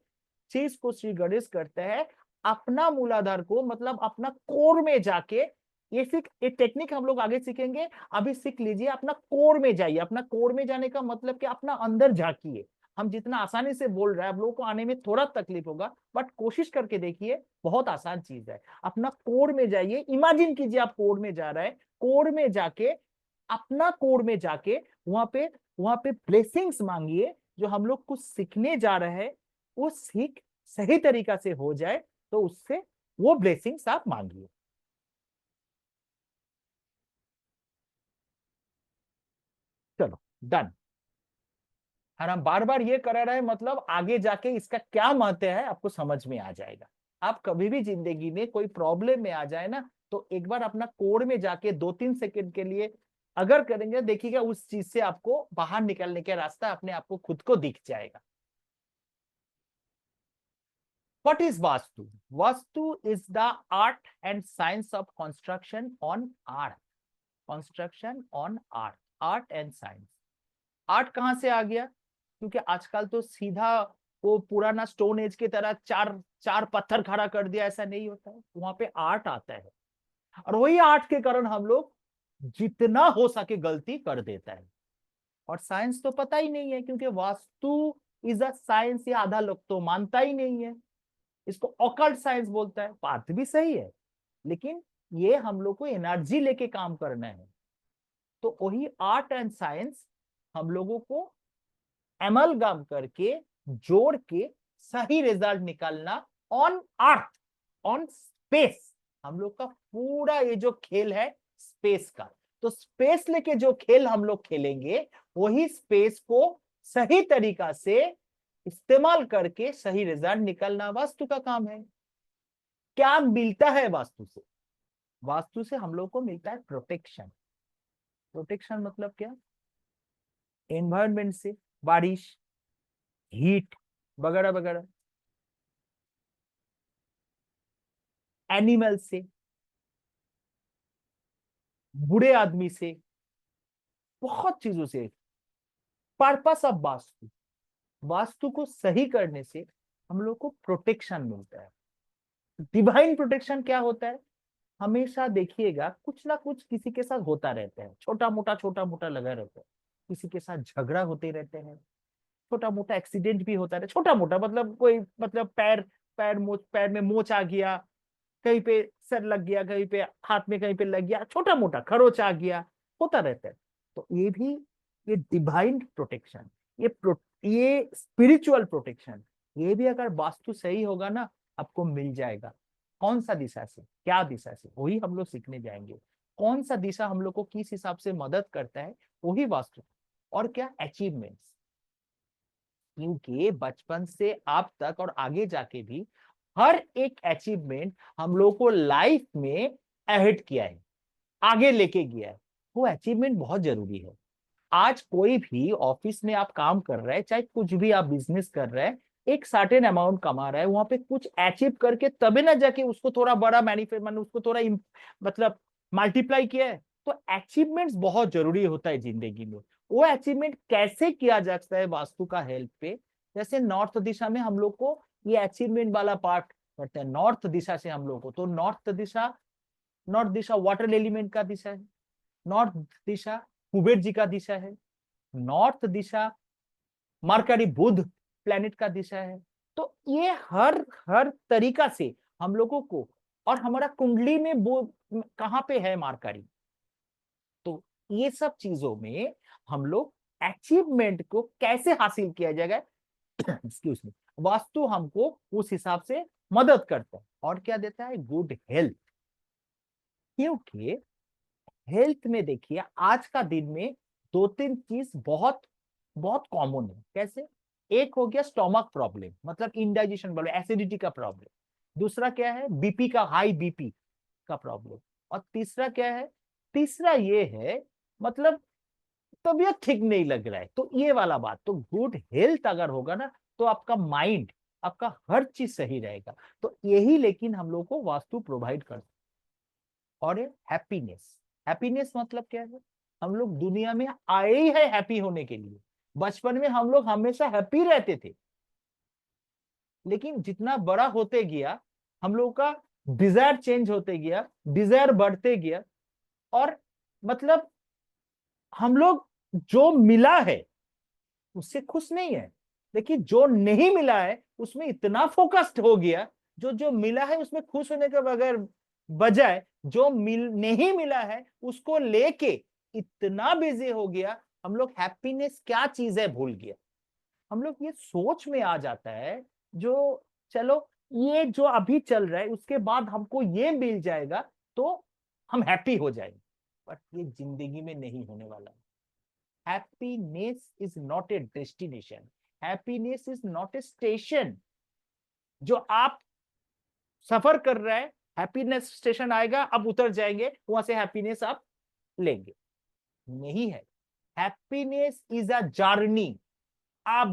चीज को श्री गणेश करते हैं, अपना मूलाधार को मतलब अपना कोर में जाके, ये टेक्निक हम लोग आगे सीखेंगे। अभी सीख लीजिए, अपना कोर में जाइए। अपना कोर में जाने का मतलब कि अपना अंदर झांकिए। हम जितना आसानी से बोल रहे हैं, आप लोगों को आने में थोड़ा तकलीफ होगा, बट कोशिश करके देखिए, बहुत आसान चीज है। अपना कोर में जाइए, इमेजिन कीजिए आप कोर में जा रहे हैं, कोर में जाके, अपना कोर में जाके वहां पे ब्लेसिंग्स मांगिए। जो हम लोग कुछ सीखने जा रहे हैं वो सीख सही तरीका से हो जाए, तो उससे वो ब्लेसिंग्स आप मांगिए। चलो, डन। और हम बार बार ये करा रहे हैं, मतलब आगे जाके इसका क्या महत्व है आपको समझ में आ जाएगा। आप कभी भी जिंदगी में कोई प्रॉब्लम में आ जाए ना, तो एक बार अपना कोड में जाके 2-3 सेकंड के लिए अगर करेंगे, देखिएगा उस चीज से आपको बाहर निकलने का रास्ता अपने आप को खुद को दिख जाएगा। What is Vastu? Vastu is the art and science of construction on earth. Construction on earth. Art and science. Art कहां से आ गया, क्योंकि आजकल तो सीधा वो पुराना स्टोन एज की तरह चार चार पत्थर खड़ा कर दिया, ऐसा नहीं होता है, वहां पे आर्ट आता है। और वही आर्ट के कारण हम लोग जितना हो सके गलती कर देता है। और साइंस तो पता ही नहीं है, क्योंकि वास्तु इज अ साइंस, ये आधा लोग तो मानता ही नहीं है, इसको ऑकल्ट साइंस बोलता है। बात भी सही है, लेकिन ये हम लोग को एनर्जी लेके काम करना है। तो वही आर्ट एंड साइंस हम लोगों को एमलगम करके जोड़ के सही रिजल्ट निकालना ऑन अर्थ, ऑन स्पेस। हम लोग का पूरा ये जो खेल है स्पेस का, तो स्पेस लेके जो खेल हम लोग खेलेंगे, वही स्पेस को सही तरीका से इस्तेमाल करके सही रिजल्ट निकालना वास्तु का काम है। क्या मिलता है वास्तु से? वास्तु से हम लोग को मिलता है प्रोटेक्शन। प्रोटेक्शन मतलब क्या? एनवायरनमेंट से, बारिश, हीट वगैरह वगैरह, एनिमल से, बुरे आदमी से, बहुत चीजों से। पर्पस ऑफ वास्तु, वास्तु को सही करने से हम लोग को प्रोटेक्शन मिलता है। डिवाइन प्रोटेक्शन क्या होता है? हमेशा देखिएगा कुछ ना कुछ किसी के साथ होता रहता है, छोटा मोटा लगा रहता है, किसी के साथ झगड़ा होते रहते हैं, छोटा मोटा एक्सीडेंट भी होता है, छोटा मोटा मतलब कोई मतलब पैर में मोच आ गया, कहीं पे सर लग गया, कहीं पे हाथ में कहीं पे लग गया, छोटा मोटा खरोच आ गया, होता रहता है। तो ये भी, ये डिवाइन प्रोटेक्शन, ये स्पिरिचुअल प्रोटेक्शन, ये भी अगर वास्तु सही होगा ना, आपको मिल जाएगा। कौन सा दिशा से, क्या दिशा से, वही हम लोग सीखने जाएंगे। कौन सा दिशा हम लोग को किस हिसाब से मदद करता है, वही वास्तु। और क्या? अचीवमेंट्स। क्योंकि बचपन से आप तक और आगे जाके भी हर एक अचीवमेंट हम लोग को लाइफ में अहेड किया है, आगे लेके गया है। वो अचीवमेंट बहुत जरूरी है। आज कोई भी ऑफिस में आप काम कर रहे हैं, चाहे कुछ भी आप बिजनेस कर रहे हैं, एक सर्टेन अमाउंट कमा रहा है, वहां पे कुछ अचीव करके तभी ना जाके उसको थोड़ा बड़ा मैन्युफैक्चर, उसको थोड़ा मतलब मल्टीप्लाई किया है। तो अचीवमेंट्स बहुत जरूरी होता है जिंदगी में। वो अचीवमेंट कैसे किया जा सकता है वास्तु का हेल्प पे? जैसे नॉर्थ दिशा में हम लोग को ये अचीवमेंट वाला पार्ट करते हैं। नॉर्थ दिशा से हम लोग को, तो नॉर्थ दिशा वाटर एलिमेंट का दिशा है, नॉर्थ दिशा कुबेर जी का दिशा है, नॉर्थ दिशा मरकरी बुध प्लेनेट का दिशा है। तो ये हर हर तरीका से हम लोगों को, और हमारा कुंडली में वो कहाँ पे है मरकरी, तो ये सब चीजों में हम लोग अचीवमेंट को कैसे हासिल किया जाएगा, एक्सक्यूज मी, वास्तु हमको उस हिसाब से मदद करता है। और क्या देता है? Good health. क्योंकि हेल्थ में देखिए आज का दिन में दो तीन चीज बहुत बहुत कॉमन है। कैसे? एक हो गया स्टोमक प्रॉब्लम, मतलब इंडाइजेशन प्रॉब्लम, एसिडिटी का प्रॉब्लम। दूसरा क्या है? बीपी का, हाई बीपी का प्रॉब्लम। और तीसरा क्या है? तीसरा ये है मतलब तबीयत ठीक नहीं लग रहा है। तो ये वाला बात, तो गुड हेल्थ अगर होगा ना, तो आपका माइंड, आपका हर चीज सही रहेगा। तो यही लेकिन हम लोग को वास्तु प्रोवाइड करता है। और हैप्पीनेस, हैप्पीनेस मतलब क्या है? हम लोग दुनिया में आए ही है हैप्पी होने के लिए। बचपन में हम लोग हमेशा हैप्पी रहते थे, लेकिन जितना बड़ा होते गया हम लोग का डिजायर चेंज होते गया, डिजायर बढ़ते गया। और मतलब हम लोग जो मिला है उससे खुश नहीं है, लेकिन जो नहीं मिला है उसमें इतना फोकस्ड हो गया, जो जो मिला है उसमें खुश होने के बगैर बजाय जो नहीं मिला है उसको लेके इतना बिजी हो गया, हम लोग हैप्पीनेस क्या चीज है भूल गया। हम लोग ये सोच में आ जाता है जो चलो ये जो अभी चल रहा है उसके बाद हमको ये मिल जाएगा तो हम हैप्पी हो जाएंगे। बट ये जिंदगी में नहीं होने वाला। Happiness is not a destination, happiness is not a station जो आप सफर कर रहे हैं। हैप्पीनेस स्टेशन आएगा, अब उतर जाएंगे, वहां से हैप्पीनेस आप लेंगे, नहीं है। Happiness is a journey. आप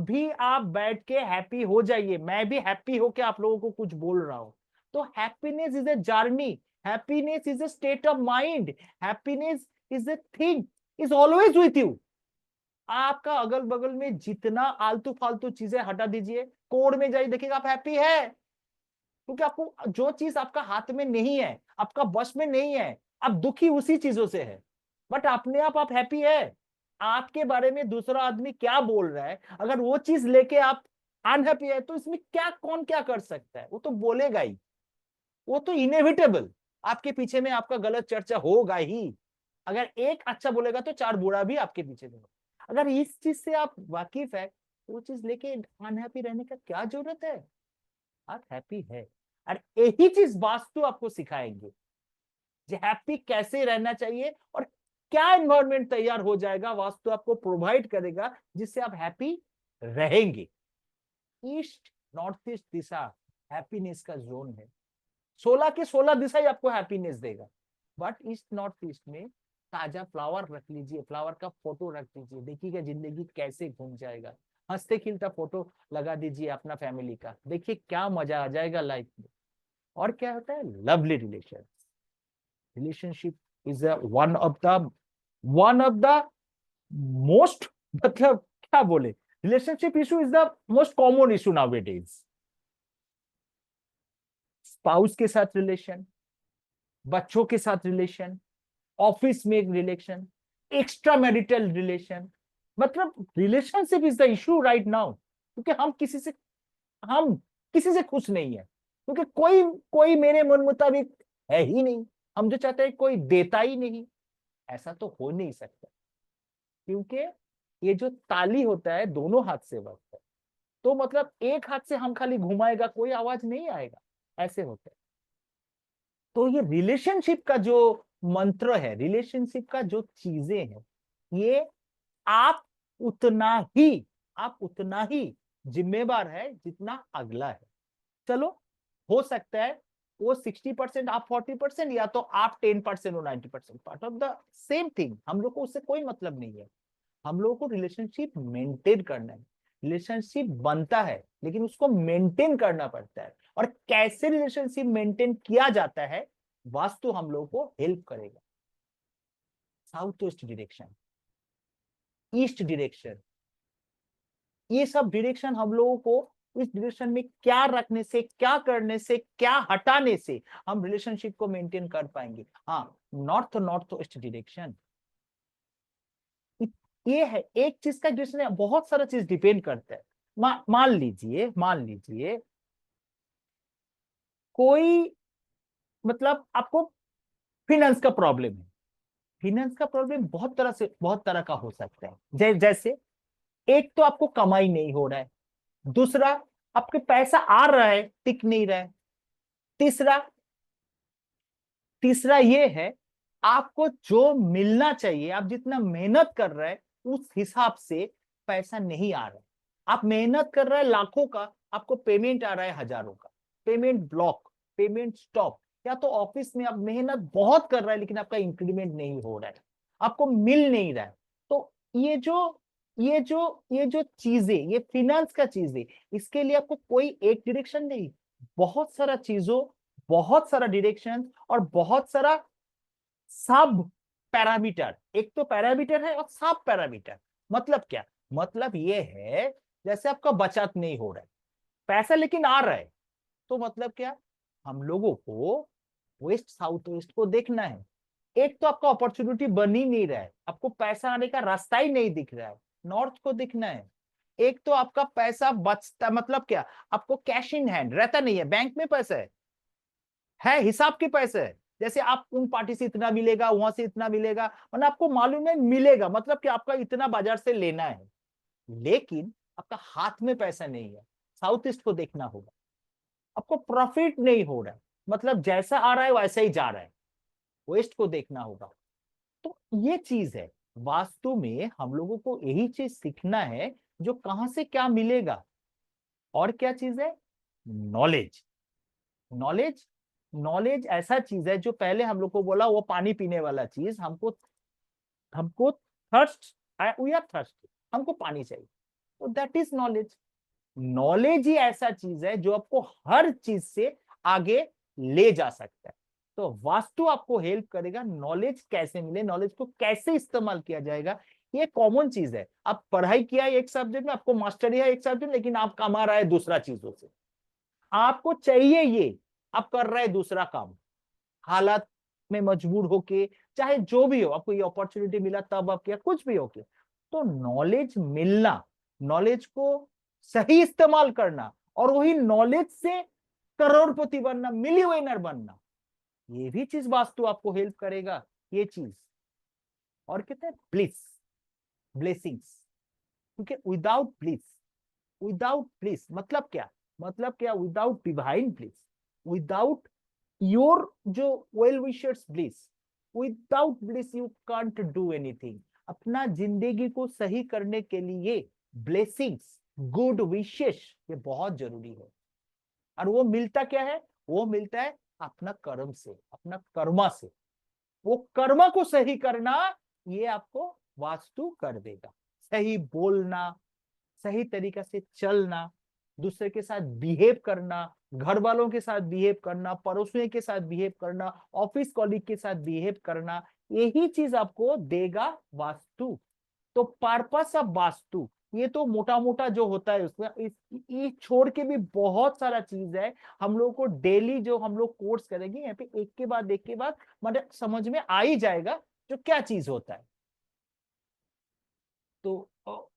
बैठ के हैप्पी हो जाइए, मैं भी हैप्पी होके आप लोगों को कुछ बोल रहा हूं। तो happiness is a journey, happiness is a state of mind, happiness is a thing, is always with you. आपका अगल बगल में जितना आलतू फालतू चीजें हटा दीजिए, कोड में जाइए, देखिएगा आप हैप्पी है, क्योंकि आपको जो चीज आपका हाथ में नहीं है, आपका बस में नहीं है, आप दुखी उसी चीजों से है, बट अपने आप हैप्पी है। आपके बारे में दूसरा आदमी क्या बोल रहा है, अगर वो चीज लेके आप अनहैप्पी है, तो इसमें क्या, कौन क्या कर सकता है, वो तो बोलेगा ही, वो तो इनएविटेबल, आपके पीछे में आपका गलत चर्चा होगा ही। अगर एक अच्छा बोलेगा तो चार बुरा भी आपके पीछे में होगा। अगर इस चीज से आप वाकिफ है, वो चीज लेके अनहैप्पी रहने का क्या जरूरत है, आप हैप्पी है। और यही चीज वास्तु आपको सिखाएंगे, जो हैप्पी कैसे रहना चाहिए और क्या एनवायरनमेंट तैयार हो जाएगा, वास्तु आपको प्रोवाइड करेगा जिससे आप हैप्पी रहेंगे। ईस्ट नॉर्थ ईस्ट दिशा हैप्पीनेस का जोन है, 16 के 16 दिशा ही आपको हैप्पीनेस देगा, बट ईस्ट नॉर्थ ईस्ट में ताजा फ्लावर रख लीजिए, फ्लावर का फोटो रख लीजिए, देखिएगा जिंदगी कैसे घूम जाएगा। हंसते खिलता फोटो लगा दीजिए अपना फैमिली का, देखिए क्या मजा आ जाएगा लाइफ में। और क्या होता है, lovely relationship is one of the most, मतलब क्या बोले, relationship issue is the most common issue nowadays. Spouse के साथ रिलेशन, बच्चों के साथ रिलेशन, ऑफिस में एक रिलेशन, एक्स्ट्रा मैरिटल रिलेशन, मतलब relationship is the issue right now, क्योंकि हम किसी से खुश नहीं है, क्योंकि कोई कोई मेरे मन मुताबिक है ही नहीं, हम जो चाहते हैं कोई देता ही नहीं। ऐसा तो हो नहीं सकता, क्योंकि ये जो ताली होता है दोनों हाथ से बजता है, तो मतलब एक हाथ से हम खाली घुमाएगा कोई आवाज नहीं आएगा, ऐसे होता है। तो ये रिलेशनशिप का जो मंत्र है, रिलेशनशिप का जो चीजें हैं, ये आप उतना ही जिम्मेवार है जितना अगला है। चलो, हो सकता है वो 60%, आप 40%, या तो आप 10% और 90%, part of the same thing, हम लोग को उससे कोई मतलब नहीं है। हम लोगों को रिलेशनशिप मेंटेन करना है, रिलेशनशिप बनता है लेकिन उसको मेंटेन करना पड़ता है, और कैसे रिलेशनशिप मेंटेन किया जाता है वास्तु हम लोगों को हेल्प करेगा। South east direction, east direction, ये सब डायरेक्शन हम लोगों को इस डायरेक्शन में क्या रखने से, क्या करने से, क्या हटाने से हम रिलेशनशिप को मेंटेन कर पाएंगे। हाँ, नॉर्थ ईस्ट डायरेक्शन ये है एक चीज का जिसमें बहुत सारा चीज डिपेंड करता है। मान लीजिए कोई, मतलब आपको फिनेंस का प्रॉब्लम है, फिनेंस का प्रॉब्लम बहुत तरह का हो सकता है। जैसे एक तो आपको कमाई नहीं हो रहा है, दूसरा आपके पैसा आ रहा है टिक नहीं रहा है, तीसरा तीसरा ये है आपको जो मिलना चाहिए, आप जितना मेहनत कर रहे हैं उस हिसाब से पैसा नहीं आ रहा है। आप मेहनत कर रहे हैं लाखों का, आपको पेमेंट आ रहा है हजारों का, पेमेंट ब्लॉक, पेमेंट स्टॉप, या तो ऑफिस में आप मेहनत बहुत कर रहे हैं लेकिन आपका इंक्रीमेंट नहीं हो रहा है, आपको मिल नहीं रहा है। तो ये जो चीजें, ये फिनेंस का चीजें, इसके लिए आपको कोई एक डायरेक्शन नहीं, बहुत सारा चीजों, बहुत सारा डायरेक्शन और बहुत सारा सब पैरामीटर। एक तो पैरामीटर है और सब पैरामीटर। मतलब क्या, मतलब ये है जैसे आपका बचत नहीं हो रहा है, पैसा लेकिन आ रहा है, तो मतलब क्या, हम लोगों को वेस्ट साउथ वेस्ट को देखना है। एक तो आपका अपॉर्चुनिटी बन ही नहीं रहा है, आपको पैसा आने का रास्ता ही नहीं दिख रहा है, नॉर्थ को दिखना है। एक तो आपका पैसा बचता, मतलब क्या, आपको कैश इन हैंड रहता नहीं है, बैंक में पैसा है हिसाब के पैसे है, जैसे आप उन पार्टी से इतना मिलेगा, वहां से इतना मिलेगा, वरना आपको मालूम है मिलेगा, मतलब कि आपका इतना बाजार से लेना है, लेकिन आपका हाथ में पैसा नहीं है। साउथ ईस्ट को देखना होगा, आपको प्रॉफिट नहीं हो रहा है, मतलब जैसा आ रहा है वैसा ही जा रहा है, वेस्ट को देखना होगा। तो ये चीज है, वास्तु में हम लोगों को यही चीज सीखना है, जो कहां से क्या मिलेगा। और क्या चीज है, नॉलेज। नॉलेज नॉलेज ऐसा चीज है जो पहले हम लोग को बोला, वो पानी पीने वाला चीज, हमको हमको थर्स्ट, वी आर थर्स्ट, हमको पानी चाहिए, तो दैट इज नॉलेज। नॉलेज ही ऐसा चीज है जो आपको हर चीज से आगे ले जा सकता है। तो वास्तु आपको हेल्प करेगा, नॉलेज कैसे मिले, नॉलेज को कैसे इस्तेमाल किया जाएगा, ये कॉमन चीज है। आप पढ़ाई किया है एक सब्जेक्ट में, आपको मास्टरी है एक सब्जेक्ट, लेकिन आप कमा रहा है दूसरा चीजों से, आपको चाहिए ये, आप कर रहे हैं दूसरा काम, हालात में मजबूर होके, चाहे जो भी हो, आपको ये अपॉर्चुनिटी मिला तब आप किया, कुछ भी होके। तो नॉलेज मिलना, नॉलेज को सही इस्तेमाल करना, और वही नॉलेज से करोड़पति बनना, मिलियनेयर बनना, ये भी चीज वास्तु आपको हेल्प करेगा, ये चीज। और कहते हैं ब्लिस, ब्लेसिंग्स, क्योंकि विदाउट ब्लिस मतलब क्या, मतलब क्या, without divine bliss, without your जो well wishers bliss, without bliss you can't do anything. अपना जिंदगी को सही करने के लिए ब्लेसिंग्स, गुड विशेष, ये बहुत जरूरी है। और वो मिलता क्या है, वो मिलता है अपना कर्म से, अपना कर्मा से। वो कर्म को सही करना, ये आपको वास्तु कर देगा। सही बोलना, सही तरीके से चलना, दूसरे के साथ बिहेव करना, घर वालों के साथ बिहेव करना, पड़ोसियों के साथ बिहेव करना, ऑफिस कॉलीग के साथ बिहेव करना, यही चीज आपको देगा वास्तु। तो पर्पस ऑफ वास्तु, ये तो मोटा मोटा जो होता है उसमें, ये छोड़ के भी बहुत सारा चीज है। हम लोग को डेली जो हम लोग कोर्स करेंगे यहाँ पे, एक के बाद मतलब समझ में आ ही जाएगा जो क्या चीज होता है। तो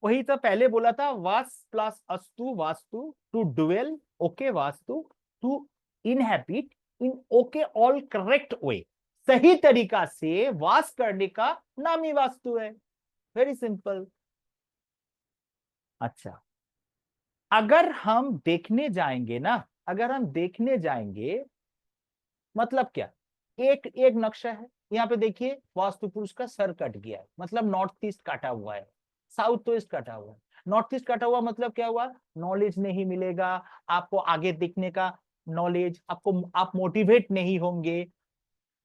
वही तो पहले बोला था, वास प्लस अस्तु vastu, to dwell okay vastu, to inhabit in okay all correct way, सही तरीका से वास करने का नाम ही वास्तु है। Very simple. अच्छा, अगर हम देखने जाएंगे ना, अगर हम देखने जाएंगे, मतलब क्या, एक एक नक्शा है यहाँ पे देखिए, वास्तु पुरुष का सर कट गया है, मतलब नॉर्थ ईस्ट काटा हुआ है, साउथ ईस्ट काटा हुआ है। नॉर्थ ईस्ट काटा हुआ मतलब क्या हुआ, नॉलेज नहीं मिलेगा आपको आगे देखने का, नॉलेज आपको, आप मोटिवेट नहीं होंगे,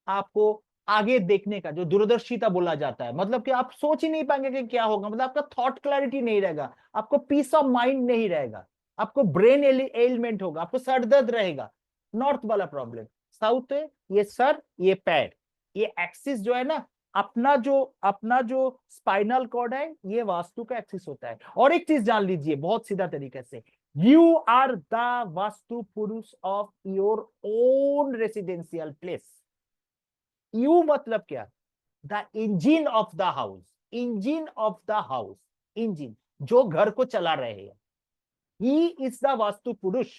आपको आगे देखने का जो दूरदर्शिता बोला जाता है, मतलब कि आप सोच ही नहीं पाएंगे कि क्या होगा, मतलब आपका थॉट क्लैरिटी नहीं रहेगा, आपको पीस ऑफ माइंड नहीं रहेगा, आपको ब्रेन एलिमेंट होगा, आपको सर दर्द रहेगा, नॉर्थ वाला प्रॉब्लम। साउथ है ये सर, ये पैर, ये एक्सिस जो है ना, अपना जो स्पाइनल कॉर्ड है, ये वास्तु का एक्सिस होता है। और एक चीज जान लीजिए बहुत सीधा तरीके से, यू आर द वास्तु पुरुष of your own residential place. You मतलब क्या, the engine of the house, engine of the house, engine जो घर को चला रहे हैं, ही इज द वास्तु पुरुष,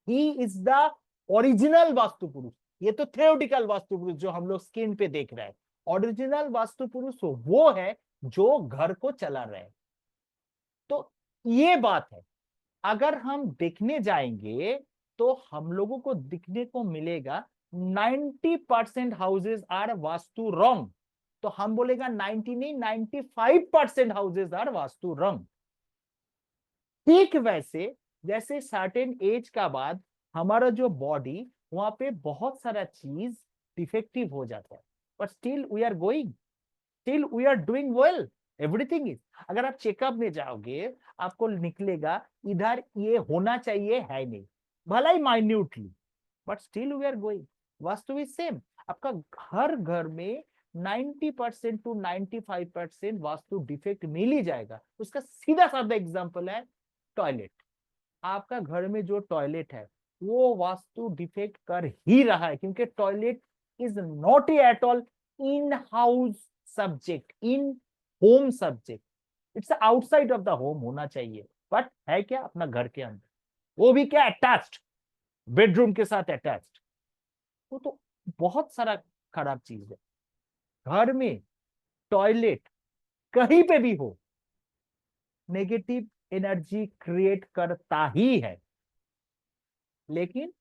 he is the original vastu पुरुष। ये तो थ्योरेटिकल वास्तु पुरुष जो हम लोग स्क्रीन पे देख रहे हैं, ओरिजिनल वास्तु पुरुष वो है जो घर को चला रहे हैं। तो ये बात है, अगर हम देखने जाएंगे तो हम लोगों को दिखने को मिलेगा 90% हाउसेज आर वास्तु रॉन्ग। तो हम बोलेगा 90 नहीं, 95% हाउसेज आर वास्तु रॉन्ग। ठीक वैसे जैसे सर्टेन एज का बाद हमारा जो बॉडी, वहां पे बहुत सारा चीज डिफेक्टिव हो जाता है, but still we are going, still we are doing well, everything is. अगर आप चेकअप में जाओगे, आपको निकलेगा इधर ये होना चाहिए है नहीं, भला ही minutely, but still we are going. Vastu is same. आपका हर घर में 90% टू 95% वास्तु डिफेक्ट मिल ही जाएगा। उसका सीधा साधा एग्जांपल है टॉयलेट। आपका घर में जो टॉयलेट है वो वास्तु डिफेक्ट कर ही रहा है, क्योंकि toilet is not at all in house subject, in home subject, it's outside of the home होना चाहिए, बट है क्या अपना घर के अंदर, वो भी क्या अटैच्ड, बेडरूम के साथ अटैच्ड। वो तो बहुत सारा खराब चीज है। घर में टॉयलेट कहीं पे भी हो, नेगेटिव एनर्जी क्रिएट करता ही है। लेकिन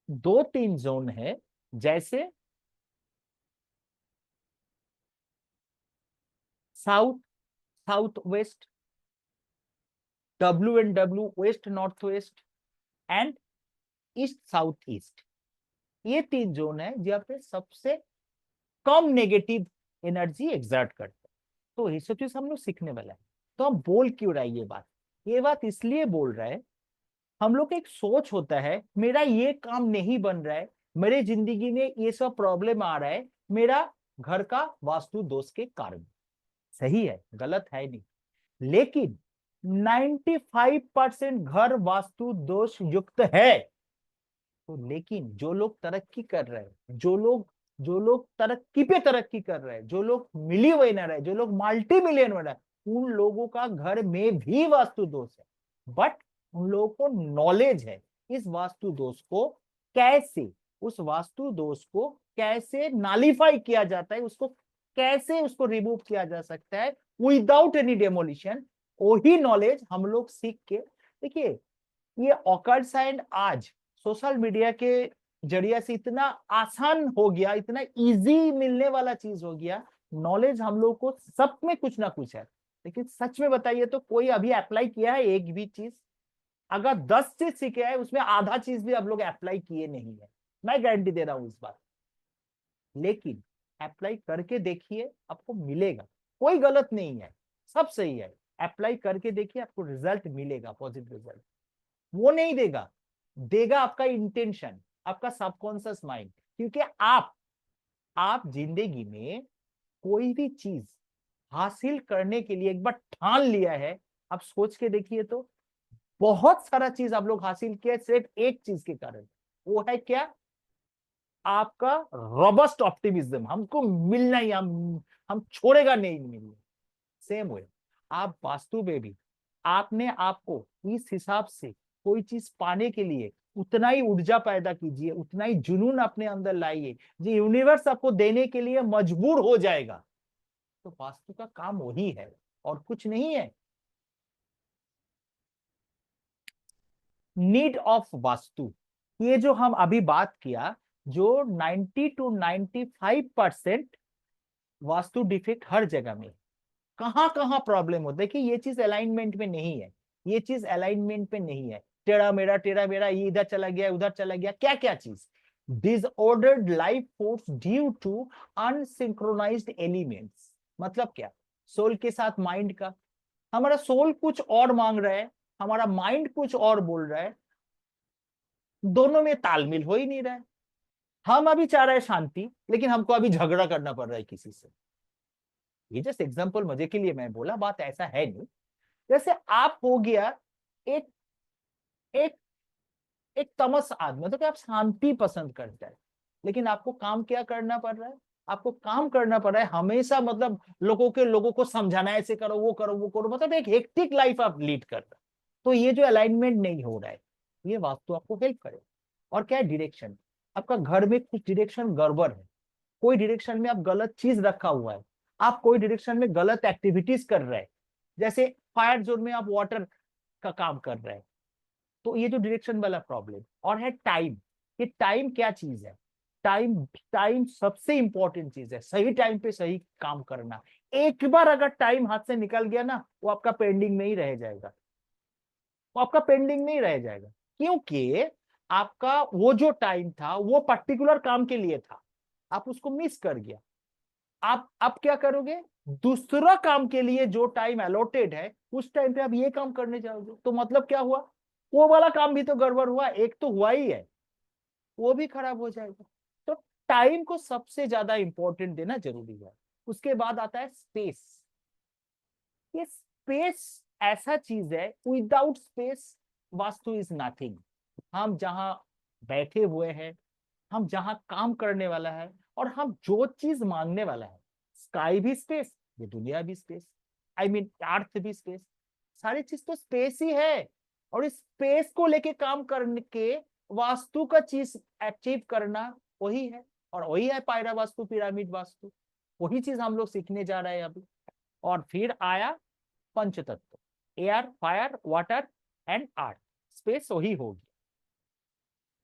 2-3 जोन है, जैसे south south west, WNW west north west, and east south east. ये 3 जोन है जहां पे सबसे कम नेगेटिव एनर्जी एग्जर्ट करते हैं। तो ये सब चीज हम लोग सीखने वाला है। तो हम बोल क्यों रहे हैं ये बात इसलिए बोल रहा है, हम लोग का एक सोच होता है, मेरा ये काम नहीं बन रहा है, मेरे जिंदगी में ये सब प्रॉब्लम आ रहा है, मेरा घर का वास्तु दोष के कारण। सही है, गलत है नहीं। लेकिन 95% घर वास्तु दोष युक्त है। तो लेकिन जो लोग तरक्की कर रहे हैं, जो लोग तरक्की पे तरक्की कर रहे हैं, जो लोग मिलियनेयर है, जो लोग मल्टी मिलियनर है, उन लोगों का घर में भी वास्तु दोष है। बट उन लोगों को नॉलेज है इस वास्तु दोष को कैसे, उस वास्तु दोष को कैसे नालिफाई किया जाता है, उसको कैसे उसको रिमूव किया जा सकता है विदाउट एनी डेमोलिशन। वही नॉलेज हम लोग सीख के, देखिए ये ऑकल्ट साइंस आज सोशल मीडिया के जरिए से इतना आसान हो गया, इतना इजी मिलने वाला चीज हो गया। नॉलेज हम लोग को सब में कुछ ना कुछ है, लेकिन सच में बताइए तो कोई अभी अप्लाई किया है एक भी चीज? अगर 10 चीज सीखे है उसमें आधा चीज भी आप लोग अप्लाई किए नहीं है, मैं गारंटी दे रहा हूं इस बात। लेकिन अप्लाई करके देखिए, आपको मिलेगा, कोई गलत नहीं है, सब सही है। अप्लाई करके देखिए, आपको रिजल्ट मिलेगा, पॉजिटिव रिजल्ट। वो नहीं देगा, देगा आपका इंटेंशन, आपका सबकॉन्शियस माइंड। क्योंकि आप जिंदगी में कोई भी चीज हासिल करने के लिए एक बार ठान लिया है, आप सोच के देखिए तो बहुत सारा चीज आप लोग हासिल किया सिर्फ एक चीज के कारण। वो है क्या? आपका रोबस्ट ऑप्टिमिज्म, हमको मिलना ही, हम छोड़ेगा नहीं मिलना। सेम वे आप वास्तु में भी आपने आपको इस हिसाब से कोई चीज पाने के लिए उतना ही ऊर्जा पैदा कीजिए, उतना ही जुनून अपने अंदर लाइए, जो यूनिवर्स आपको देने के लिए मजबूर हो जाएगा। तो वास्तु का काम वही है और कुछ नहीं है। नीड ऑफ वास्तु, ये जो हम अभी बात किया, जो 90 to 95% वास्तु डिफेक्ट हर जगह में, कहां कहां प्रॉब्लम हो, देखिए ये चीज अलाइनमेंट में नहीं है, ये चीज अलाइनमेंट में नहीं है, टेढ़ा मेरा ये इधर चला गया उधर चला गया, क्या क्या चीज, disordered life force due to unsynchronized elements. मतलब क्या? सोल के साथ माइंड का, हमारा सोल कुछ और मांग रहा है, हमारा माइंड कुछ और बोल रहा है, दोनों में तालमेल हो ही नहीं रहा है। हम अभी चाह रहे हैं शांति, लेकिन हमको अभी झगड़ा करना पड़ रहा है किसी से। ये जस्ट एग्जांपल मजे के लिए मैं बोला, बात ऐसा है नहीं। जैसे आप हो गया एक एक एक तमस आदमी, मतलब कि आप शांति पसंद करते हैं, लेकिन आपको काम क्या करना पड़ रहा है? आपको काम करना पड़ रहा है हमेशा, मतलब लोगों को समझाना, ऐसे करो वो करो वो करो, मतलब एक हेक्टिक लाइफ आप लीड कर रहे हैं। तो ये जो अलाइनमेंट नहीं हो रहा है, ये वास्तु आपको हेल्प करे। और क्या है? डायरेक्शन, आपका घर में कुछ डायरेक्शन गड़बड़ है, कोई डायरेक्शन में आप गलत चीज रखा हुआ है, आप कोई डायरेक्शन में गलत एक्टिविटीज कर रहे हैं, जैसे फायर जोन में आप वाटर का काम कर रहे हैं, तो ये जो डायरेक्शन वाला प्रॉब्लम। और है टाइम, ये टाइम क्या चीज है? टाइम टाइम सबसे इंपॉर्टेंट चीज है, सही टाइम पे सही काम करना। एक बार अगर टाइम हाथ से निकल गया ना, वो आपका पेंडिंग में ही रह जाएगा, वो आपका पेंडिंग में ही रह जाएगा। क्योंकि आपका वो जो टाइम था वो पर्टिकुलर काम के लिए था, आप उसको मिस कर गया। आप क्या करोगे? दूसरा काम के लिए जो टाइम अलॉटेड है, उस टाइम पे आप ये काम करने जाओगे, तो मतलब क्या हुआ? वो वाला काम भी तो गड़बड़ हुआ, एक तो हुआ ही है, वो भी खराब हो जाएगा। तो टाइम को सबसे ज्यादा इंपॉर्टेंट देना जरूरी है। उसके बाद आता है स्पेस। ये स्पेस ऐसा चीज है, without space vastu is nothing. हम जहां बैठे हुए हैं, हम जहां काम करने वाला है, और हम जो चीज मांगने वाला है, स्काई भी स्पेस, ये दुनिया भी स्पेस, आई मीन अर्थ भी स्पेस, सारी चीज तो स्पेस ही है। और इस स्पेस को लेके काम करने के वास्तु का चीज अचीव करना वही है, और वही है पायरा वास्तु, पिरामिड वास्तु। वही चीज हम लोग सीखने जा रहे हैं अभी। और फिर आया पंचतत्व, air fire water and earth, space वही होगी।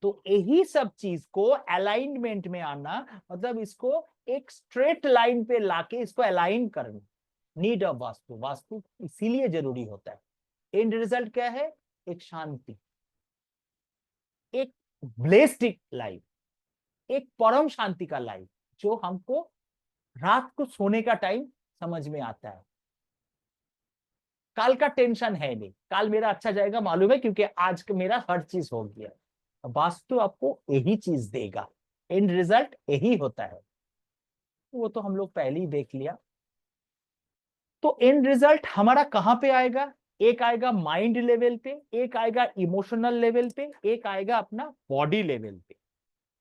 तो यही सब चीज को अलाइनमेंट में आना, मतलब इसको एक स्ट्रेट लाइन पे लाके इसको अलाइन करना, नीड ऑफ वास्तु। वास्तु इसीलिए जरूरी होता है। एंड रिजल्ट क्या है? एक शांति, एक ब्लेस्ड लाइफ, एक परम शांति का लाइफ, जो हमको रात को सोने का टाइम समझ में आता है। काल का टेंशन है नहीं, काल मेरा अच्छा जाएगा मालूम है, क्योंकि आज मेरा हर चीज हो गया। वास्तु आपको यही चीज देगा, एंड रिजल्ट यही होता है। वो तो हम लोग पहले ही देख लिया। तो एंड रिजल्ट हमारा कहां पे आएगा? एक आएगा माइंड लेवल पे, एक आएगा इमोशनल लेवल पे, एक आएगा अपना बॉडी लेवल पे।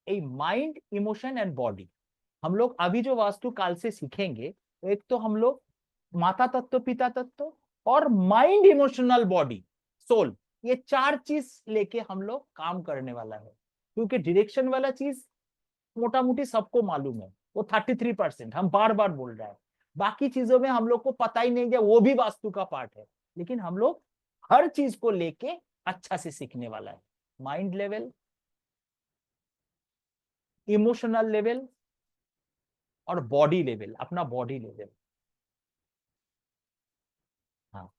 A mind, emotion and body. हम लोग अभी जो वास्तु काल से सीखेंगे, एक तो हम लोग माता तत्व, पिता तत्व और माइंड, इमोशनल, बॉडी, सोल, ये चार चीज लेके हम लोग काम करने वाला है। क्योंकि डायरेक्शन वाला चीज मोटा मोटी सबको मालूम है, वो 33% हम बार बार बोल रहे हैं। बाकी चीजों में हम लोग को पता ही नहीं है, वो भी वास्तु का पार्ट है। लेकिन हम लोग हर चीज को लेके अच्छा से सीखने वाला है। माइंड लेवल, इमोशनल लेवल और बॉडी लेवल, अपना बॉडी लेवल। हाँ,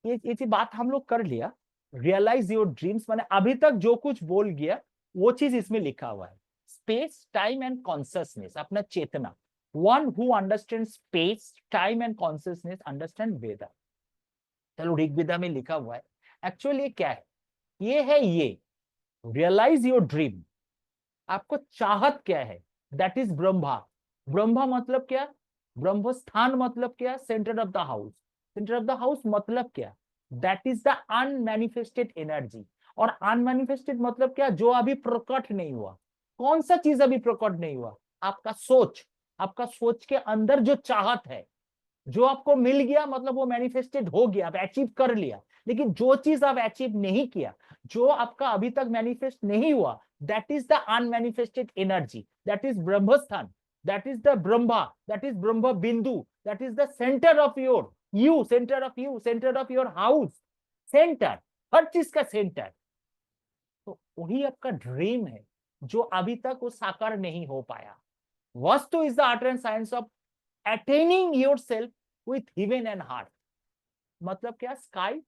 ये बात हम लोग कर लिया। रियलाइज योर ड्रीम्स, माने अभी तक जो कुछ बोल गया वो चीज इसमें लिखा हुआ है। स्पेस, टाइम एंड कॉन्सियसनेस, अपना चेतना। One who understand space, time and consciousness understand Veda. चलो ऋग्वेदा में लिखा हुआ है। एक्चुअली ये क्या है? ये है ये रियलाइज योर ड्रीम। आपको चाहत क्या है? That is Brahma. ब्रह्मा मतलब क्या? ब्रह्म स्थान मतलब क्या? Centre of the house. Centre of the house मतलब क्या? That is the unmanifested energy. और अनमैनिफेस्टेड मतलब क्या? जो अभी प्रकट नहीं हुआ। कौन सा चीज अभी प्रकट नहीं हुआ? आपका सोच। आपका सोच के अंदर जो चाहत है, जो आपको मिल गया मतलब वो मैनिफेस्टेड हो गया, आप अचीव कर लिया। लेकिन जो चीज आप अचीव नहीं किया, जो आपका अभी तक मैनिफेस्ट नहीं हुआ, that is the unmanifested energy, that is Brahmasthan, that is the Brahma, that is Brahm Bindu, that is the centre of your you, centre of you, centre of your house, centre, हर चीज का सेंटर। तो वही आपका ड्रीम है जो अभी तक वो साकार नहीं हो पाया। Vastu is the art and science of attaining yourself with heaven and heart। मतलब क्या? स्काई,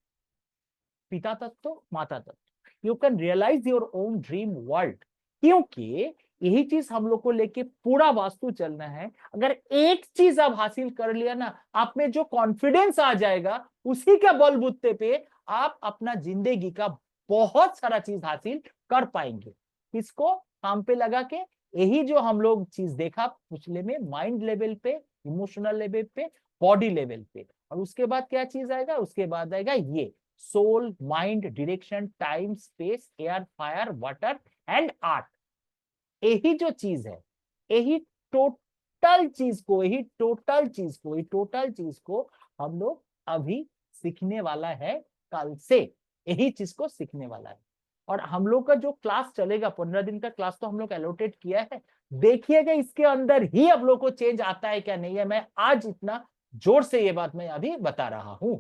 पिता तत्व, माता तत्व। You can realise your own dream world. क्योंकि यही चीज हम लोग को लेके पूरा वास्तु चलना है। अगर एक चीज आप हासिल कर लिया ना, आप में जो कॉन्फिडेंस आ जाएगा, उसी के बलबूते पे आप अपना जिंदगी का बहुत सारा चीज हासिल कर पाएंगे। किसको काम पे लगा के? यही जो हम लोग चीज देखा पिछले में, माइंड लेवल पे, इमोशनल लेवल पे, बॉडी लेवल पे। और उसके बाद क्या चीज आएगा? उसके बाद आएगा ये soul, mind, direction, time, space, air, fire, water and art. यही जो चीज है, यही टोटल चीज को, यही टोटल चीज को, यही टोटल चीज को हम लोग अभी सीखने वाला है। कल से यही चीज को सीखने वाला है। और हम लोग का जो क्लास चलेगा, 15 दिन का क्लास तो हम लोग एलोटेट किया है। देखिएगा इसके अंदर ही आप लोग को चेंज आता है क्या नहीं है। मैं आज इतना जोर से ये बात मैं अभी बता रहा हूं।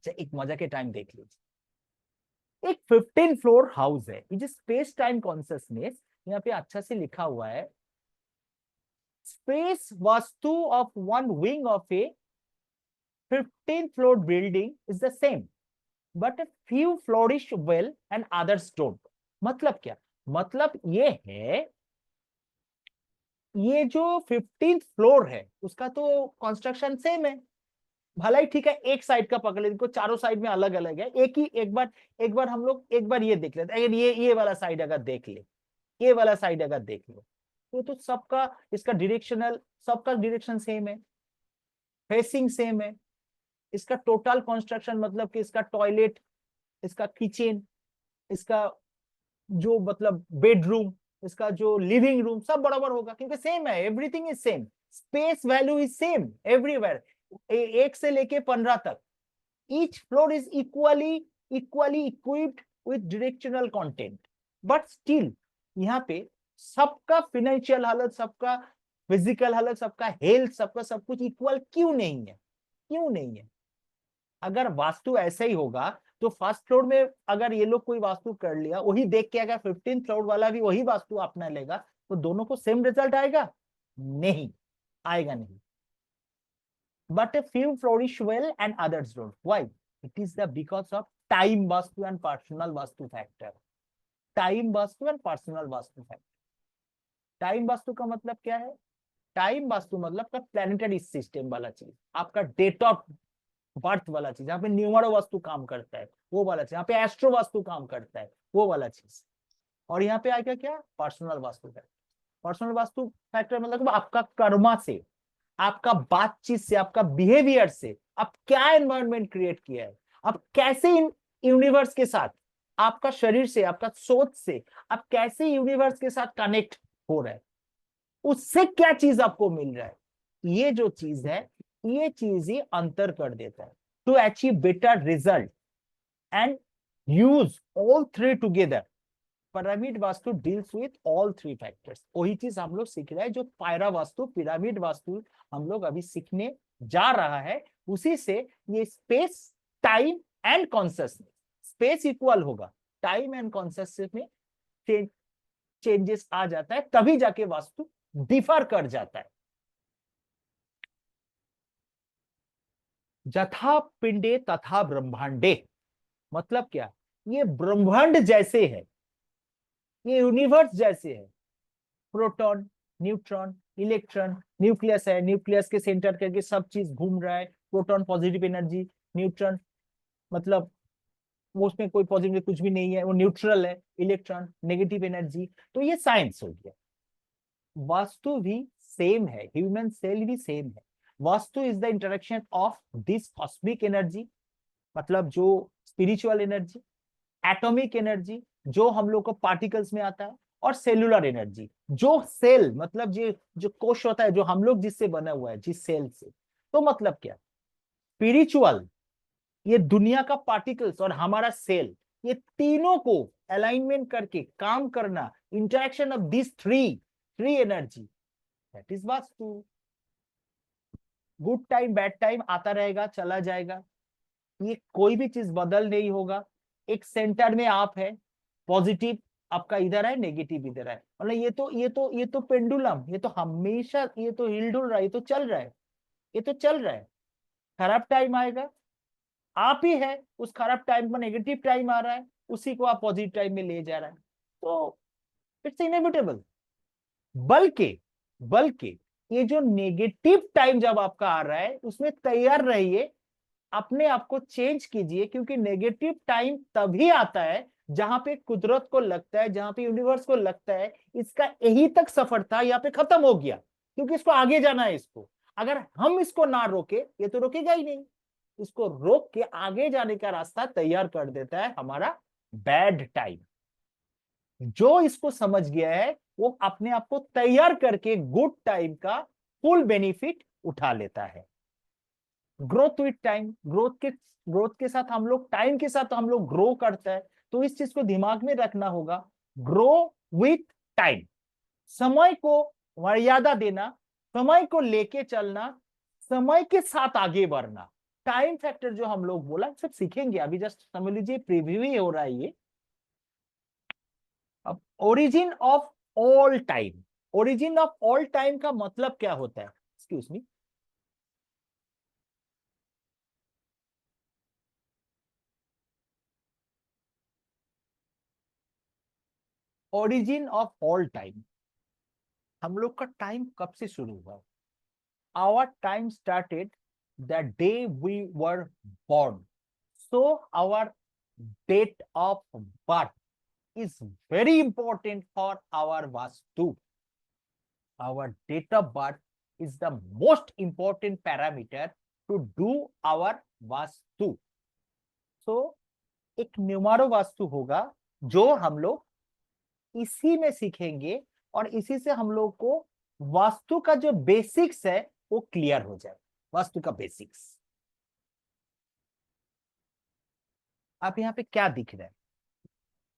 एक मजा के टाइम देख लीजिए। एक 15 फ्लोर हाउस है। ये जो स्पेस टाइम कॉन्सियसनेस यहाँ पे अच्छा से लिखा हुआ है। Space vastu of one wing of A 15 floor building is the same, but a few flourish well and others don't। मतलब क्या? मतलब ये है, ये जो 15th फ्लोर है उसका तो कंस्ट्रक्शन सेम है। भला ही ठीक है, एक साइड का पकड़ लेते, चारों साइड में अलग अलग है। एक बार हम लोग एक बार ये देख लेते हैं। अगर ये वाला साइड अगर देख ले, ये वाला साइड अगर देख लो, तो सबका इसका डायरेक्शनल, सबका डायरेक्शन सेम है, फेसिंग सेम है। इसका टोटल कंस्ट्रक्शन मतलब कि इसका टॉयलेट, इसका किचन, इसका जो मतलब बेडरूम, इसका जो लिविंग रूम, सब बराबर होगा क्योंकि सेम है। Everything is same. Space value is same everywhere, 1 से लेके 15 तक। Each floor is equally equipped with directional content. But still यहाँ पे सबका फाइनेंशियल हालत, सबका फिजिकल हालत, सबका हेल्थ, सबका सब कुछ इक्वल क्यों नहीं है? क्यों नहीं है? अगर वास्तु ऐसा ही होगा तो फर्स्ट फ्लोर में अगर ये लोग कोई वास्तु कर लिया, वही देख के अगर 15 फ्लोर वाला भी वही वास्तु अपना लेगा, तो दोनों को सेम रिजल्ट आएगा? नहीं आएगा, नहीं। But a few flourish well and others don't। Why? It is the because of time vastu and personal vastu factor। Time vastu and personal vastu factor. Time vastu का मतलब क्या है? टाइम वास्तु मतलब का प्लैनेटरी सिस्टम वाला चीज, आपका डेट ऑफ बर्थ वाला चीज, यहाँ पे न्यूमरो वास्तु काम करता है वो वाला चीज, यहाँ पे एस्ट्रो वास्तु काम करता है वो वाला चीज। और यहाँ पे आएगा क्या? Personal vastu factor. Personal vastu factor मतलब आपका कर्मा से, आपका बातचीत से, आपका बिहेवियर से आप क्या एनवायरनमेंट क्रिएट किया है, आप कैसे इन यूनिवर्स के साथ, आपका शरीर से, आपका सोच से आप कैसे यूनिवर्स के साथ कनेक्ट हो रहे हैं, उससे क्या चीज आपको मिल रहा है, ये जो चीज है, ये चीज ही अंतर कर देता है। To achieve better result and use all three together, pyramid vastu deals with all three factors. वही चीज हम लोग सीख रहे हैं जो पायरा वास्तु, पिरामिड वास्तु हम लोग अभी सीखने जा रहा है। उसी से ये space, time and consciousness, space equal होगा, टाइम एंड कॉन्शियसनेस में चेंजेस आ जाता है, तभी जाके वास्तु डिफर कर जाता है। जथा पिंडे तथा ब्रह्मांडे, मतलब क्या, ये ब्रह्मांड जैसे है, ये यूनिवर्स जैसे है, प्रोटॉन, न्यूट्रॉन, इलेक्ट्रॉन, न्यूक्लियस है, न्यूक्लियस के सेंटर करके सब चीज घूम रहा है, प्रोटॉन पॉजिटिव एनर्जी, न्यूट्रॉन मतलब वो उसमें कोई पॉजिटिव कुछ भी नहीं है, वो न्यूट्रल है, इलेक्ट्रॉन नेगेटिव एनर्जी। तो ये साइंस हो गया। वास्तु भी सेम है, ह्यूमन सेल भी सेम है। Vastu is the interaction of this cosmic energy, मतलब जो स्पिरिचुअल एनर्जी, एटॉमिक एनर्जी जो हम लोग को पार्टिकल्स में आता है, और सेलुलर एनर्जी जो सेल मतलब जो कोश होता है, जो हम लोग जिससे बना हुआ है, जिस सेल से। तो मतलब क्या, स्पिरिचुअल, ये दुनिया का पार्टिकल्स और हमारा सेल, ये तीनों को अलाइनमेंट करके काम करना, interaction of this three energy, that is vastu. Good time bad time आता रहेगा, चला जाएगा, ये कोई भी चीज बदल नहीं होगा। एक सेंटर में आप है, पॉजिटिव आपका इधर है, नेगेटिव इधर है, मतलब ये तो पेंडुलम, ये तो हमेशा, ये तो हिलडुल रहा है, ये तो चल रहा है, ये तो चल रहा है। खराब टाइम आएगा, आप ही है उस खराब टाइम पर नेगेटिव टाइम आ रहा है, उसी को आप पॉजिटिव टाइम में ले जा रहा है, तो इट्स इनएविटेबल। बल्कि बल्कि ये जो नेगेटिव टाइम जब आपका आ रहा है, उसमें तैयार रहिए, अपने आप को चेंज कीजिए, क्योंकि नेगेटिव टाइम तभी आता है जहां पे कुदरत को लगता है, जहां पे यूनिवर्स को लगता है इसका यही तक सफर था, यहाँ पे खत्म हो गया, क्योंकि इसको आगे जाना है। इसको अगर हम इसको ना रोके, ये तो रोकेगा ही नहीं, इसको रोक के आगे जाने का रास्ता तैयार कर देता है हमारा बैड टाइम। जो इसको समझ गया है वो अपने आप को तैयार करके गुड टाइम का फुल बेनिफिट उठा लेता है। ग्रोथ विथ टाइम, ग्रोथ के साथ हम लोग, टाइम के साथ हम लोग ग्रो करता है, तो इस चीज को दिमाग में रखना होगा। ग्रो विथ टाइम, समय को मर्यादा देना, समय को लेके चलना, समय के साथ आगे बढ़ना। टाइम फैक्टर जो हम लोग बोला सब सीखेंगे, अभी जस्ट समझ लीजिए प्रीव्यू ही हो रहा है ये। अब origin of all time, origin of all time का मतलब क्या होता है, excuse me, origin of all time, हम लोग का टाइम कब से शुरू हुआ। Our time started the day we were born, so our date of birth is very important for our vastu. Our date of birth is the most important parameter to do our vastu. So एक न्यूमारो वास्तु होगा जो हम लोग इसी में सीखेंगे, और इसी से हम लोग को वास्तु का जो बेसिक्स है वो क्लियर हो जाए। वास्तु का बेसिक्स आप यहाँ पे क्या दिख रहा है,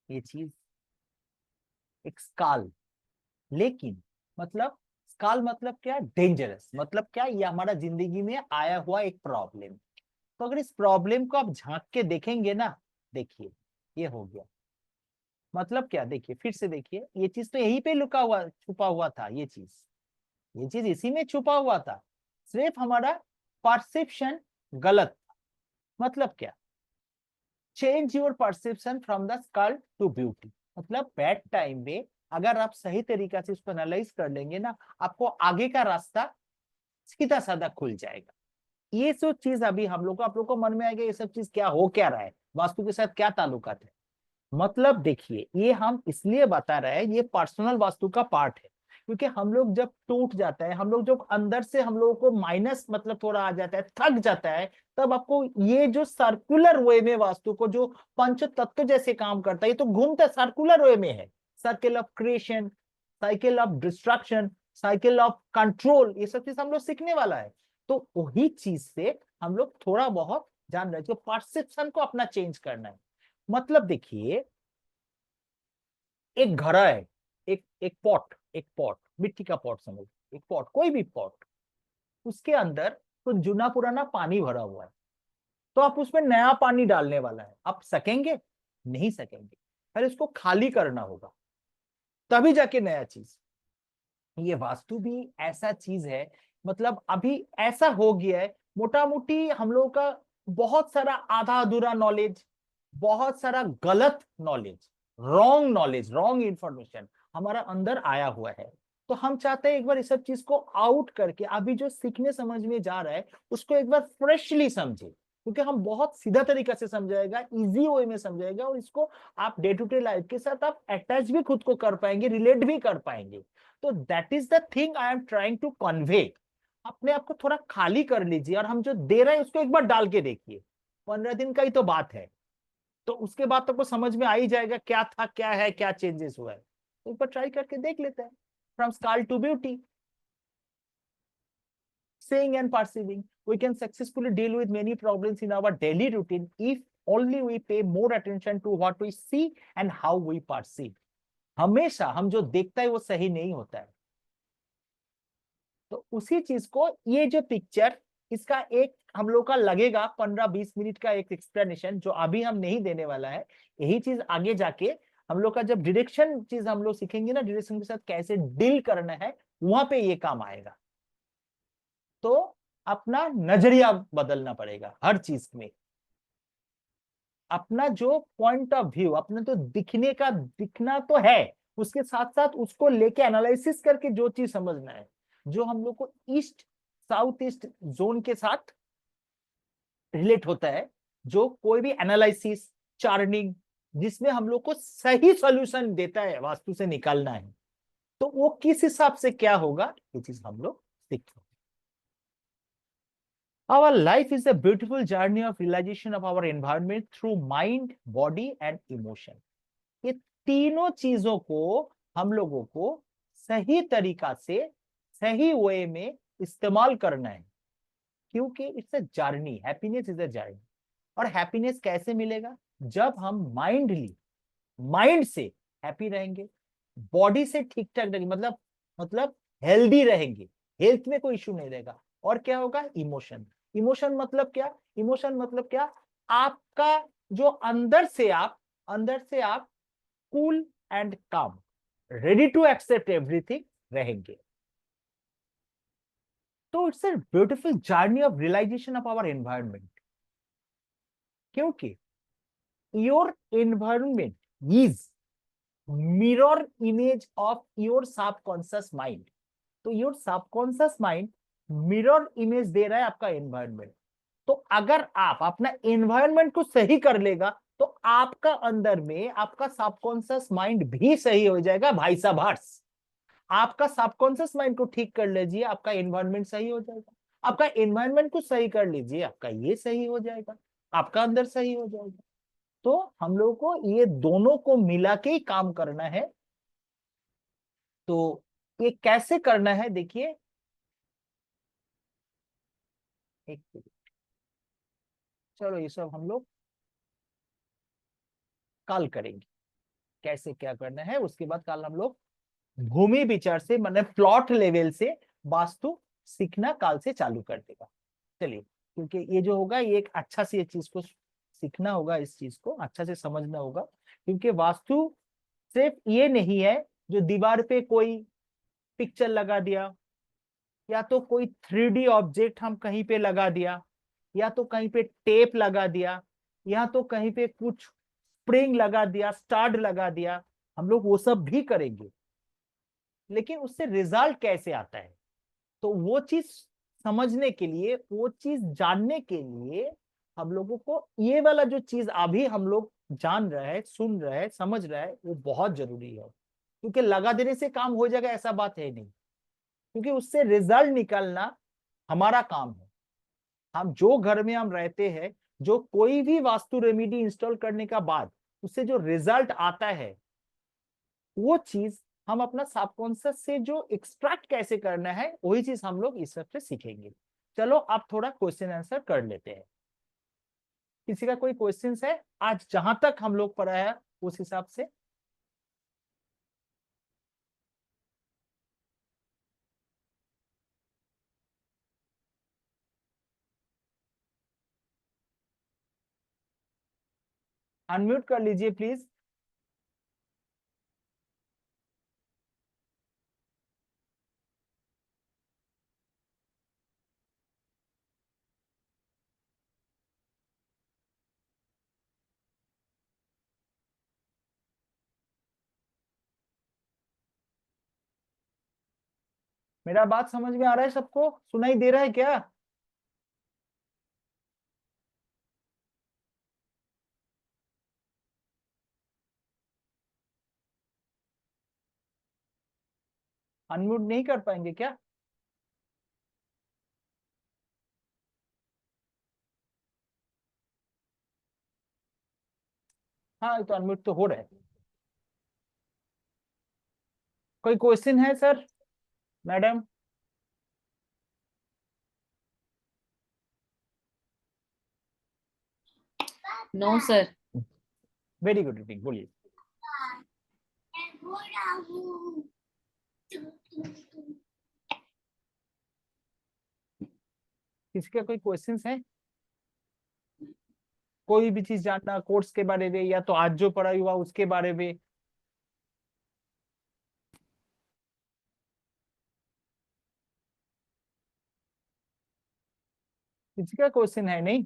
ये चीज एक स्काल, लेकिन मतलब स्काल मतलब क्या, डेंजरस, मतलब क्या, ये हमारा जिंदगी में आया हुआ एक प्रॉब्लम। तो अगर इस प्रॉब्लम को आप झांक के देखेंगे ना, देखिए ये हो गया, मतलब क्या, देखिए फिर से देखिए, ये चीज तो यहीं पे लुका हुआ छुपा हुआ था, ये चीज इसी में छुपा हुआ था, सिर्फ हमारा परसेप्शन गलत था। मतलब क्या, change your perception from the skull to beauty, मतलब बैड टाइम में अगर आप सही तरीका से उसको एनालाइज कर लेंगे ना, आपको आगे का रास्ता सीधा साधा खुल जाएगा। ये सब चीज अभी हम लोग को, आप लोग को मन में आएगा ये सब चीज क्या हो क्या रहा है, वास्तु के साथ क्या ताल्लुकात है। मतलब देखिए, ये हम इसलिए बता रहे हैं, ये पर्सनल वास्तु का पार्ट है, क्योंकि हम लोग जब टूट जाता है, हम लोग जब अंदर से हम लोगों को माइनस मतलब थोड़ा आ जाता है, थक जाता है, तब आपको ये जो सर्कुलर वे में वास्तु को जो पंच तत्व जैसे काम करता है, ये तो घूमता सर्कुलर वे में है। Circle of creation, cycle of destruction, cycle of control, ये सब चीज हम लोग सीखने वाला है। तो वही चीज से हम लोग थोड़ा बहुत जान रहे हैं, तो परसेप्शन को अपना चेंज करना है। मतलब देखिए, एक घड़ा है, एक पॉट मिट्टी का पॉट समझ, एक पॉट, कोई भी पॉट, उसके अंदर कुछ जुना पुराना पानी भरा हुआ है, तो आप उसमें नया पानी डालने वाला है, आप सकेंगे? नहीं सकेंगे, पहले उसको खाली करना होगा, तभी जाके नया चीज। ये वास्तु भी ऐसा चीज है, मतलब अभी ऐसा हो गया है, मोटा मोटी हम लोगों का बहुत सारा आधा अधूरा नॉलेज, बहुत सारा गलत knowledge, wrong knowledge, wrong information हमारा अंदर आया हुआ है। तो हम चाहते हैं एक बार इस सब चीज को आउट करके अभी जो सीखने समझ में जा रहा है उसको एक बार फ्रेशली समझे, क्योंकि हम बहुत सीधा तरीका से समझाएगा, इजी वे में समझाएगा, और इसको आप डे टू डे लाइफ के साथ आप अटैच भी खुद को कर पाएंगे, रिलेट भी कर पाएंगे। तो that is the thing I am trying to convey. अपने आप को थोड़ा खाली कर लीजिए, और हम जो दे रहे हैं उसको एक बार डाल के देखिए। 15 दिन का ही तो बात है, तो उसके बाद तो आपको समझ में आ ही जाएगा क्या था, क्या है, क्या चेंजेस हुआ है। तो एक बार ट्राई करके देख लेते हैं। From skull to beauty, seeing and perceiving, we can successfully deal with many problems in our daily routine if only we pay more attention to what we see and how we perceive. हमेशा हम जो देखता है वो सही नहीं होता है, तो उसी चीज को ये जो पिक्चर, इसका एक हम लोग का लगेगा 15-20 मिनट का एक एक्सप्लेनेशन, जो अभी हम नहीं देने वाला है। यही चीज आगे जाके हम लोग का जब डायरेक्शन चीज हम लोग सीखेंगे ना, डायरेक्शन के साथ कैसे डील करना है, वहां पे ये काम आएगा। तो अपना नजरिया बदलना पड़ेगा हर चीज में, अपना जो पॉइंट ऑफ व्यू, अपना तो दिखने का दिखना तो है, उसके साथ साथ उसको लेके एनालिसिस करके जो चीज समझना है, जो हम लोग को ईस्ट साउथ ईस्ट जोन के साथ रिलेट होता है, जो कोई भी एनालिसिस, चार्निंग, जिसमें हम लोग को सही सॉल्यूशन देता है, वास्तु से निकालना है, तो वो किस हिसाब से क्या होगा, ये चीज हम लोग सीखते हैं। Our life is a beautiful journey of realization of our environment through mind, body and emotion. ये तीनों चीजों को हम लोगों को सही तरीका से, सही वे में इस्तेमाल करना है, क्योंकि it's a journey, happiness is a journey. और हैप्पीनेस कैसे मिलेगा? जब हम माइंड से हैप्पी रहेंगे, बॉडी से ठीक ठाक रहेंगे, मतलब हेल्दी रहेंगे, हेल्थ में कोई इश्यू नहीं रहेगा। और क्या होगा? इमोशन। इमोशन मतलब क्या? इमोशन मतलब क्या? आपका जो अंदर से आप cool and calm, ready to accept everything रहेंगे। तो it's a beautiful journey of realisation of our environment, क्योंकि your environment is mirror image of your subconscious mind. तो your subconscious mind mirror image दे रहा है आपका एनवायरनमेंट। तो अगर आप अपना एनवायरनमेंट को सही कर लेगा, तो आपका अंदर में आपका सबकॉन्शियस माइंड भी सही हो जाएगा, भाई साहब। आपका सबकॉन्शियस माइंड को ठीक कर लीजिए, आपका एनवायरनमेंट सही हो जाएगा। आपका एनवायरनमेंट को सही कर लीजिए, आपका ये सही हो जाएगा, आपका अंदर सही हो जाएगा। तो हम लोगों को ये दोनों को मिला के ही काम करना है। तो ये कैसे करना है, देखिए, एक मिनट, चलो ये सब हम लोग कल करेंगे, कैसे क्या करना है। उसके बाद कल हम लोग भूमि विचार से, मतलब प्लॉट लेवल से वास्तु सीखना काल से चालू कर देगा। चलिए, क्योंकि ये जो होगा, ये एक अच्छा से ये चीज को सीखना होगा, इस चीज को अच्छा से समझना होगा, क्योंकि वास्तु सिर्फ ये नहीं है जो दीवार पे कोई पिक्चर लगा दिया, या तो कोई 3D ऑब्जेक्ट हम कहीं पे लगा दिया, या तो कहीं पे टेप लगा दिया, या तो कहीं पे कुछ स्प्रिंग लगा दिया, स्टाड लगा दिया, हम लोग वो सब भी करेंगे। लेकिन उससे रिजल्ट कैसे आता है, तो वो चीज समझने के लिए, वो चीज जानने के लिए हम लोगों को ये वाला जो चीज अभी हम लोग जान रहे हैं, सुन रहे हैं, समझ रहे हैं, वो बहुत जरूरी है। क्योंकि लगा देने से काम हो जाएगा ऐसा बात है नहीं, क्योंकि उससे रिजल्ट निकालना हमारा काम है। हम जो घर में हम रहते हैं, जो कोई भी वास्तु रेमेडी इंस्टॉल करने का बाद उससे जो रिजल्ट आता है, वो चीज हम अपना सबकॉन्शियस से जो एक्सट्रैक्ट कैसे करना है, वही चीज हम लोग इस सब से सीखेंगे। चलो आप थोड़ा क्वेश्चन आंसर कर लेते हैं। किसी का कोई क्वेश्चन है आज जहां तक हम लोग पढ़ा है उस हिसाब से? अनम्यूट कर लीजिए प्लीज। मेरा बात समझ में आ रहा है? सबको सुनाई दे रहा है क्या? अनम्यूट नहीं कर पाएंगे क्या? हाँ तो अनम्यूट तो हो रहा है। कोई क्वेश्चन है sir, madam? No sir. Very good Hrithik, बोलिए। किसी का कोई क्वेश्चन है? कोई भी चीज जानना कोर्स के बारे में, या तो आज जो पढ़ाई हुआ उसके बारे में? किसी का क्वेश्चन है नहीं?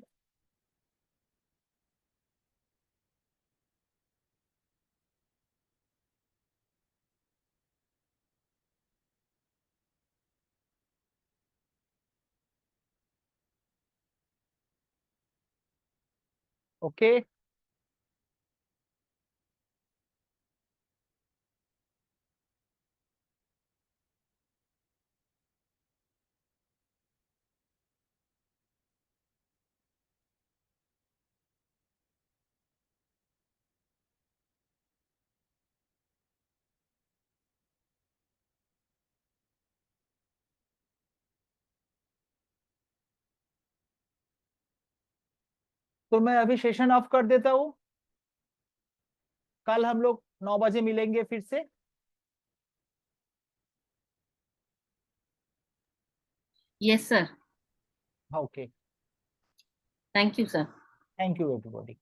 ओके। तो मैं अभी सेशन ऑफ कर देता हूँ। कल हम लोग 9 बजे मिलेंगे फिर से। Yes sir. हाँ okay. Thank you sir. Thank you everybody.